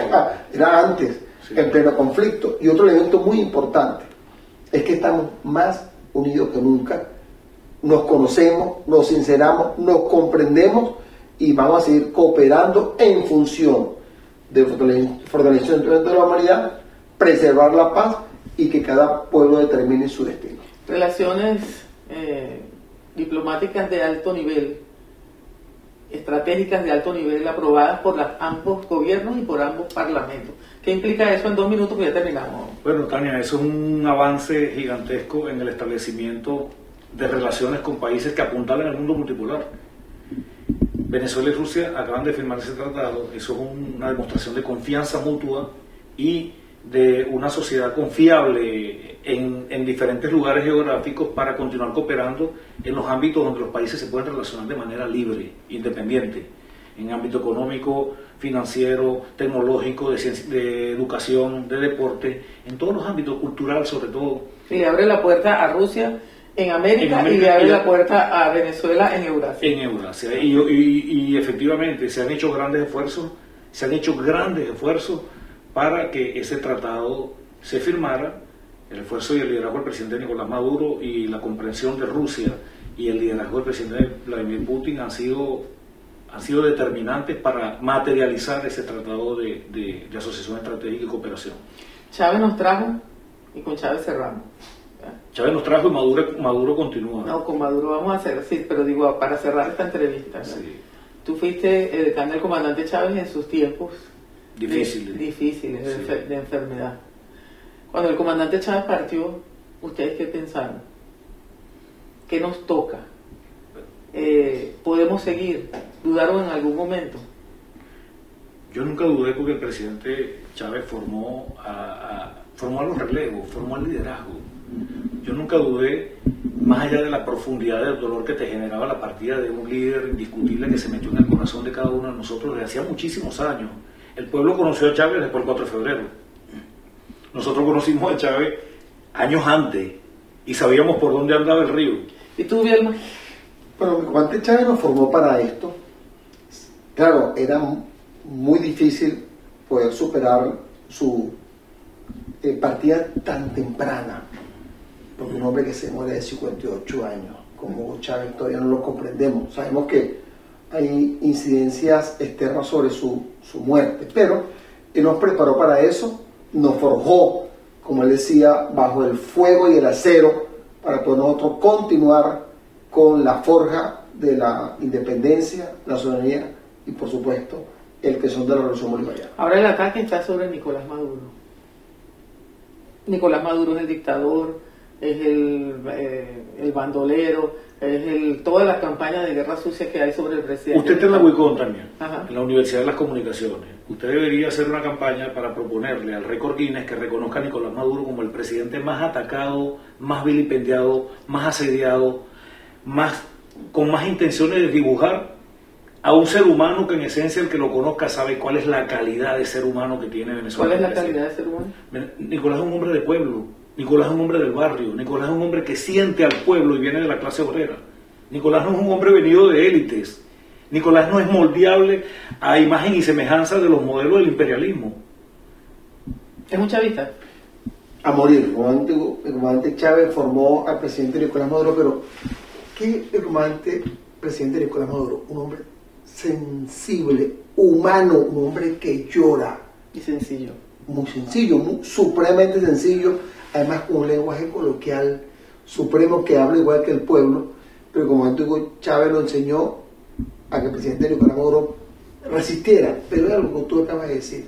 era antes, en pleno conflicto. Y otro elemento muy importante es que estamos más unidos que nunca, nos conocemos, nos sinceramos, nos comprendemos, y vamos a seguir cooperando en función de fortalecimiento de la humanidad, preservar la paz y que cada pueblo determine su destino. Relaciones diplomáticas de alto nivel, estratégicas de alto nivel, aprobadas por ambos gobiernos y por ambos parlamentos. ¿Qué implica eso en 2 minutos que ya terminamos? Bueno, Tania, eso es un avance gigantesco en el establecimiento de relaciones con países que apuntalan al mundo multipolar. Venezuela y Rusia acaban de firmar ese tratado. Eso es una demostración de confianza mutua y de una sociedad confiable en diferentes lugares geográficos para continuar cooperando en los ámbitos donde los países se pueden relacionar de manera libre, independiente, en ámbito económico, financiero, tecnológico, de educación, de deporte, en todos los ámbitos, cultural sobre todo. Y le abre la puerta a Rusia en América y le abre la puerta a Venezuela en Eurasia. En Eurasia, y efectivamente se han hecho grandes esfuerzos para que ese tratado se firmara. El esfuerzo y el liderazgo del presidente Nicolás Maduro y la comprensión de Rusia y el liderazgo del presidente Vladimir Putin han sido determinantes para materializar ese tratado de asociación estratégica y cooperación. Chávez nos trajo y con Chávez cerramos. Chávez nos trajo y Maduro continúa. No, con Maduro vamos a hacer, sí, pero digo, para cerrar esta entrevista, ¿no? Sí. Tú fuiste decano del comandante Chávez en sus tiempos difíciles de enfermedad. Cuando el comandante Chávez partió, ¿ustedes qué pensaron? ¿Qué nos toca? ¿Podemos seguir? ¿Dudaron en algún momento? Yo nunca dudé porque el presidente Chávez formó a los relevos, formó al liderazgo. Yo nunca dudé, más allá de la profundidad del dolor que te generaba la partida de un líder indiscutible que se metió en el corazón de cada uno de nosotros desde hacía muchísimos años. El pueblo conoció a Chávez después del 4 de febrero. Nosotros conocimos a Chávez años antes y sabíamos por dónde andaba el río. ¿Y tú, Bielma? Bueno, mi comandante Chávez nos formó para esto. Claro, era muy difícil poder superar su partida tan temprana, porque un hombre que se muere de 58 años, como Hugo Chávez, todavía no lo comprendemos. Sabemos que hay incidencias externas sobre su muerte, pero él nos preparó para eso, nos forjó, como él decía, bajo el fuego y el acero, para poder nosotros continuar con la forja de la independencia, la soberanía y, por supuesto, el tesón de la revolución bolivariana. Ahora el ataque está sobre Nicolás Maduro. Nicolás Maduro es el dictador, es el bandolero, es toda la campaña de guerra sucia que hay sobre el presidente. Usted está en la UICON también, Ajá. en la Universidad de las Comunicaciones. Usted debería hacer una campaña para proponerle al récord Guinness que reconozca a Nicolás Maduro como el presidente más atacado, más vilipendiado, más asediado, con más intenciones de dibujar a un ser humano que en esencia el que lo conozca sabe cuál es la calidad de ser humano que tiene Venezuela. ¿Cuál es la calidad de ser humano? Nicolás es un hombre de pueblo, Nicolás es un hombre del barrio, Nicolás es un hombre que siente al pueblo y viene de la clase obrera. Nicolás no es un hombre venido de élites. Nicolás no es moldeable a imagen y semejanza de los modelos del imperialismo. ¿Es un chavista? A morir. El comandante Chávez formó al presidente Nicolás Maduro, pero ¿qué el comandante presidente Nicolás Maduro? Un hombre sensible, humano, un hombre que llora. Y sencillo. Muy sencillo, supremamente sencillo, además con un lenguaje coloquial supremo que habla igual que el pueblo, pero como Hugo Chávez lo enseñó a que el presidente Nicolás Maduro resistiera. Pero es algo que tú acabas de decir,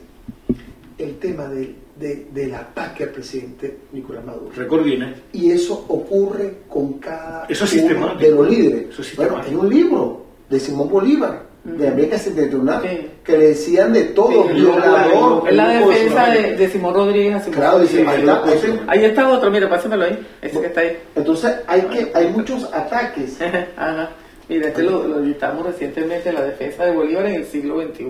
el tema del ataque al presidente Nicolás Maduro. Récord Guinness. Y eso ocurre con cada uno de los líderes. Bueno, hay un libro de Simón Bolívar, de América Septentrional, que le decían de todo, violador. Es la defensa de Simón Rodríguez a Simón. Claro, dice, ahí está otro, mira, pásamelo ahí, ese que está ahí. Entonces hay muchos ataques. Ajá. Mira, este lo editamos recientemente, la defensa de Bolívar en el siglo XXI.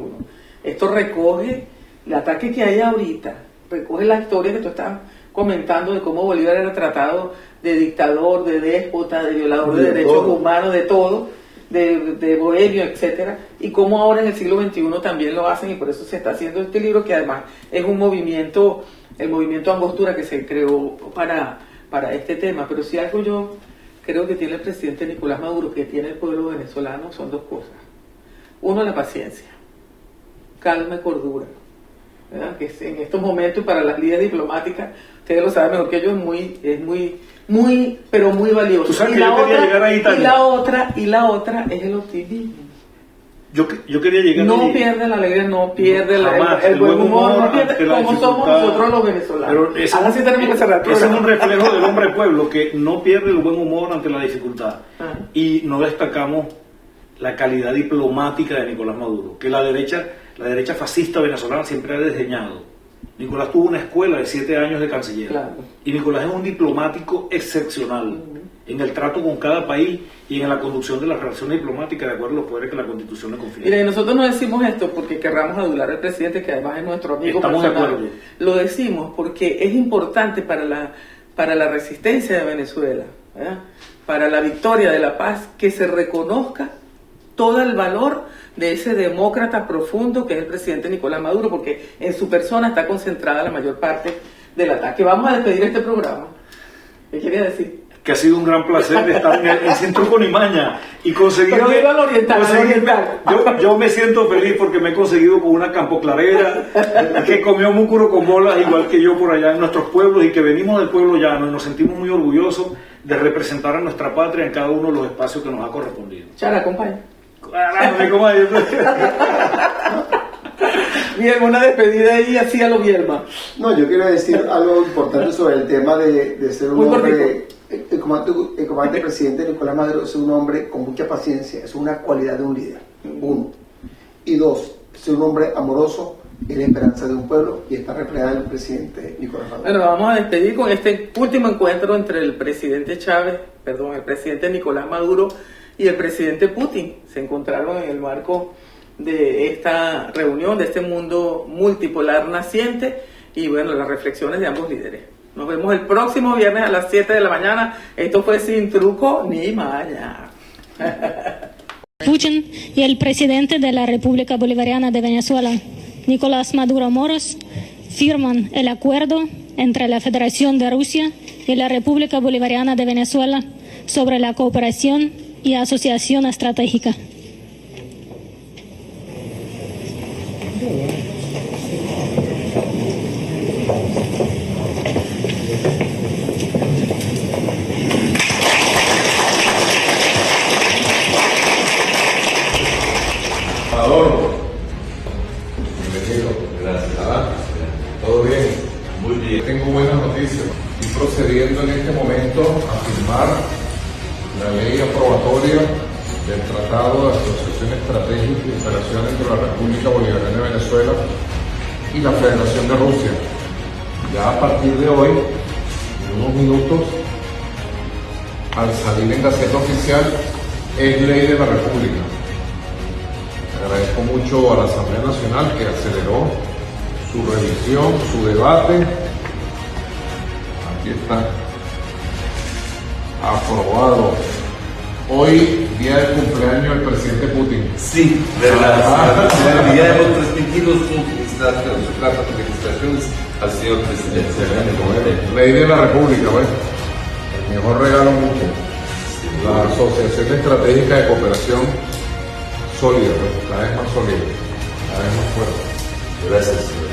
Esto recoge el ataque que hay ahorita, recoge la historia que tú estabas comentando de cómo Bolívar era tratado de dictador, de déspota, de violador de derechos humanos, de todo, de bohemio, etcétera, y cómo ahora en el siglo XXI también lo hacen, y por eso se está haciendo este libro, que además es un movimiento, el movimiento Angostura, que se creó para este tema. Pero si algo yo creo que tiene el presidente Nicolás Maduro, que tiene el pueblo venezolano, son dos cosas: Uno, la paciencia, calma y cordura, ¿verdad? Que en estos momentos para las líderes diplomáticas, ustedes lo saben mejor que yo, es muy, pero muy valioso. Tú sabes que yo quería llegar a Italia. Y la otra es el optimismo. Yo quería llegar No allí. pierde la alegría, no pierde el buen humor, no pierde como somos nosotros los venezolanos. Pero Así tenemos que cerrar. Ese es un reflejo del hombre pueblo que no pierde el buen humor ante la dificultad. Y no destacamos la calidad diplomática de Nicolás Maduro, que la derecha fascista venezolana siempre ha desdeñado. Nicolás tuvo una escuela de 7 años de canciller. Claro. Y Nicolás es un diplomático excepcional en el trato con cada país y en la conducción de las relaciones diplomáticas de acuerdo a los poderes que la Constitución le confiere. Mira, y nosotros no decimos esto porque querramos adular al presidente, que además es nuestro amigo Estamos de personal. acuerdo. Lo decimos porque es importante para la resistencia de Venezuela, ¿verdad? Para la victoria de la paz, que se reconozca todo el valor de ese demócrata profundo que es el presidente Nicolás Maduro, porque en su persona está concentrada la mayor parte del ataque. Vamos a despedir este programa. ¿Qué quería decir? Que ha sido un gran placer estar en Sin Truco ni Maña y conseguirme. Pero iba al oriental, yo me siento feliz porque me he conseguido con una campoclarera que comió múcuro con bolas igual que yo por allá en nuestros pueblos, y que venimos del pueblo llano y nos sentimos muy orgullosos de representar a nuestra patria en cada uno de los espacios que nos ha correspondido. Chara, acompaña. Bien, una despedida ahí así a lo Bielma. No, yo quiero decir algo importante sobre el tema de ser un hombre. El comandante presidente Nicolás Maduro es un hombre con mucha paciencia, es una cualidad de un líder, uno. Y dos, es un hombre amoroso, es la esperanza de un pueblo y está reflejada en el presidente Nicolás Maduro. Bueno, vamos a despedir con este último encuentro entre el presidente el presidente Nicolás Maduro y el presidente Putin. Se encontraron en el marco de esta reunión, de este mundo multipolar naciente, y bueno, las reflexiones de ambos líderes. Nos vemos el próximo viernes a las 7 de la mañana. Esto fue Sin Truco ni Maña. Putin y el presidente de la República Bolivariana de Venezuela, Nicolás Maduro Moros, firman el acuerdo entre la Federación de Rusia y la República Bolivariana de Venezuela sobre la cooperación y asociación estratégica. Bienvenido, gracias. ¿Todo bien? Muy bien. Tengo buenas noticias. Estoy procediendo en este momento a firmar la ley aprobatoria del Tratado de Asociación Estratégica y Cooperación entre la República Bolivariana de Venezuela y la Federación de Rusia. Ya a partir de hoy, en unos minutos, al salir en Gaceta Oficial, es ley de la República. Agradezco mucho a la Asamblea Nacional que aceleró su revisión, su debate. Aquí está, aprobado. Hoy, día del cumpleaños del presidente Putin. Sí, verdad. El día de los respectivos felicitaciones al señor presidente. Excelente. Ley de la República, bueno. El mejor regalo mucho. La Asociación Estratégica de Cooperación sólida, cada vez más sólida, cada vez más fuerte. Gracias, señor.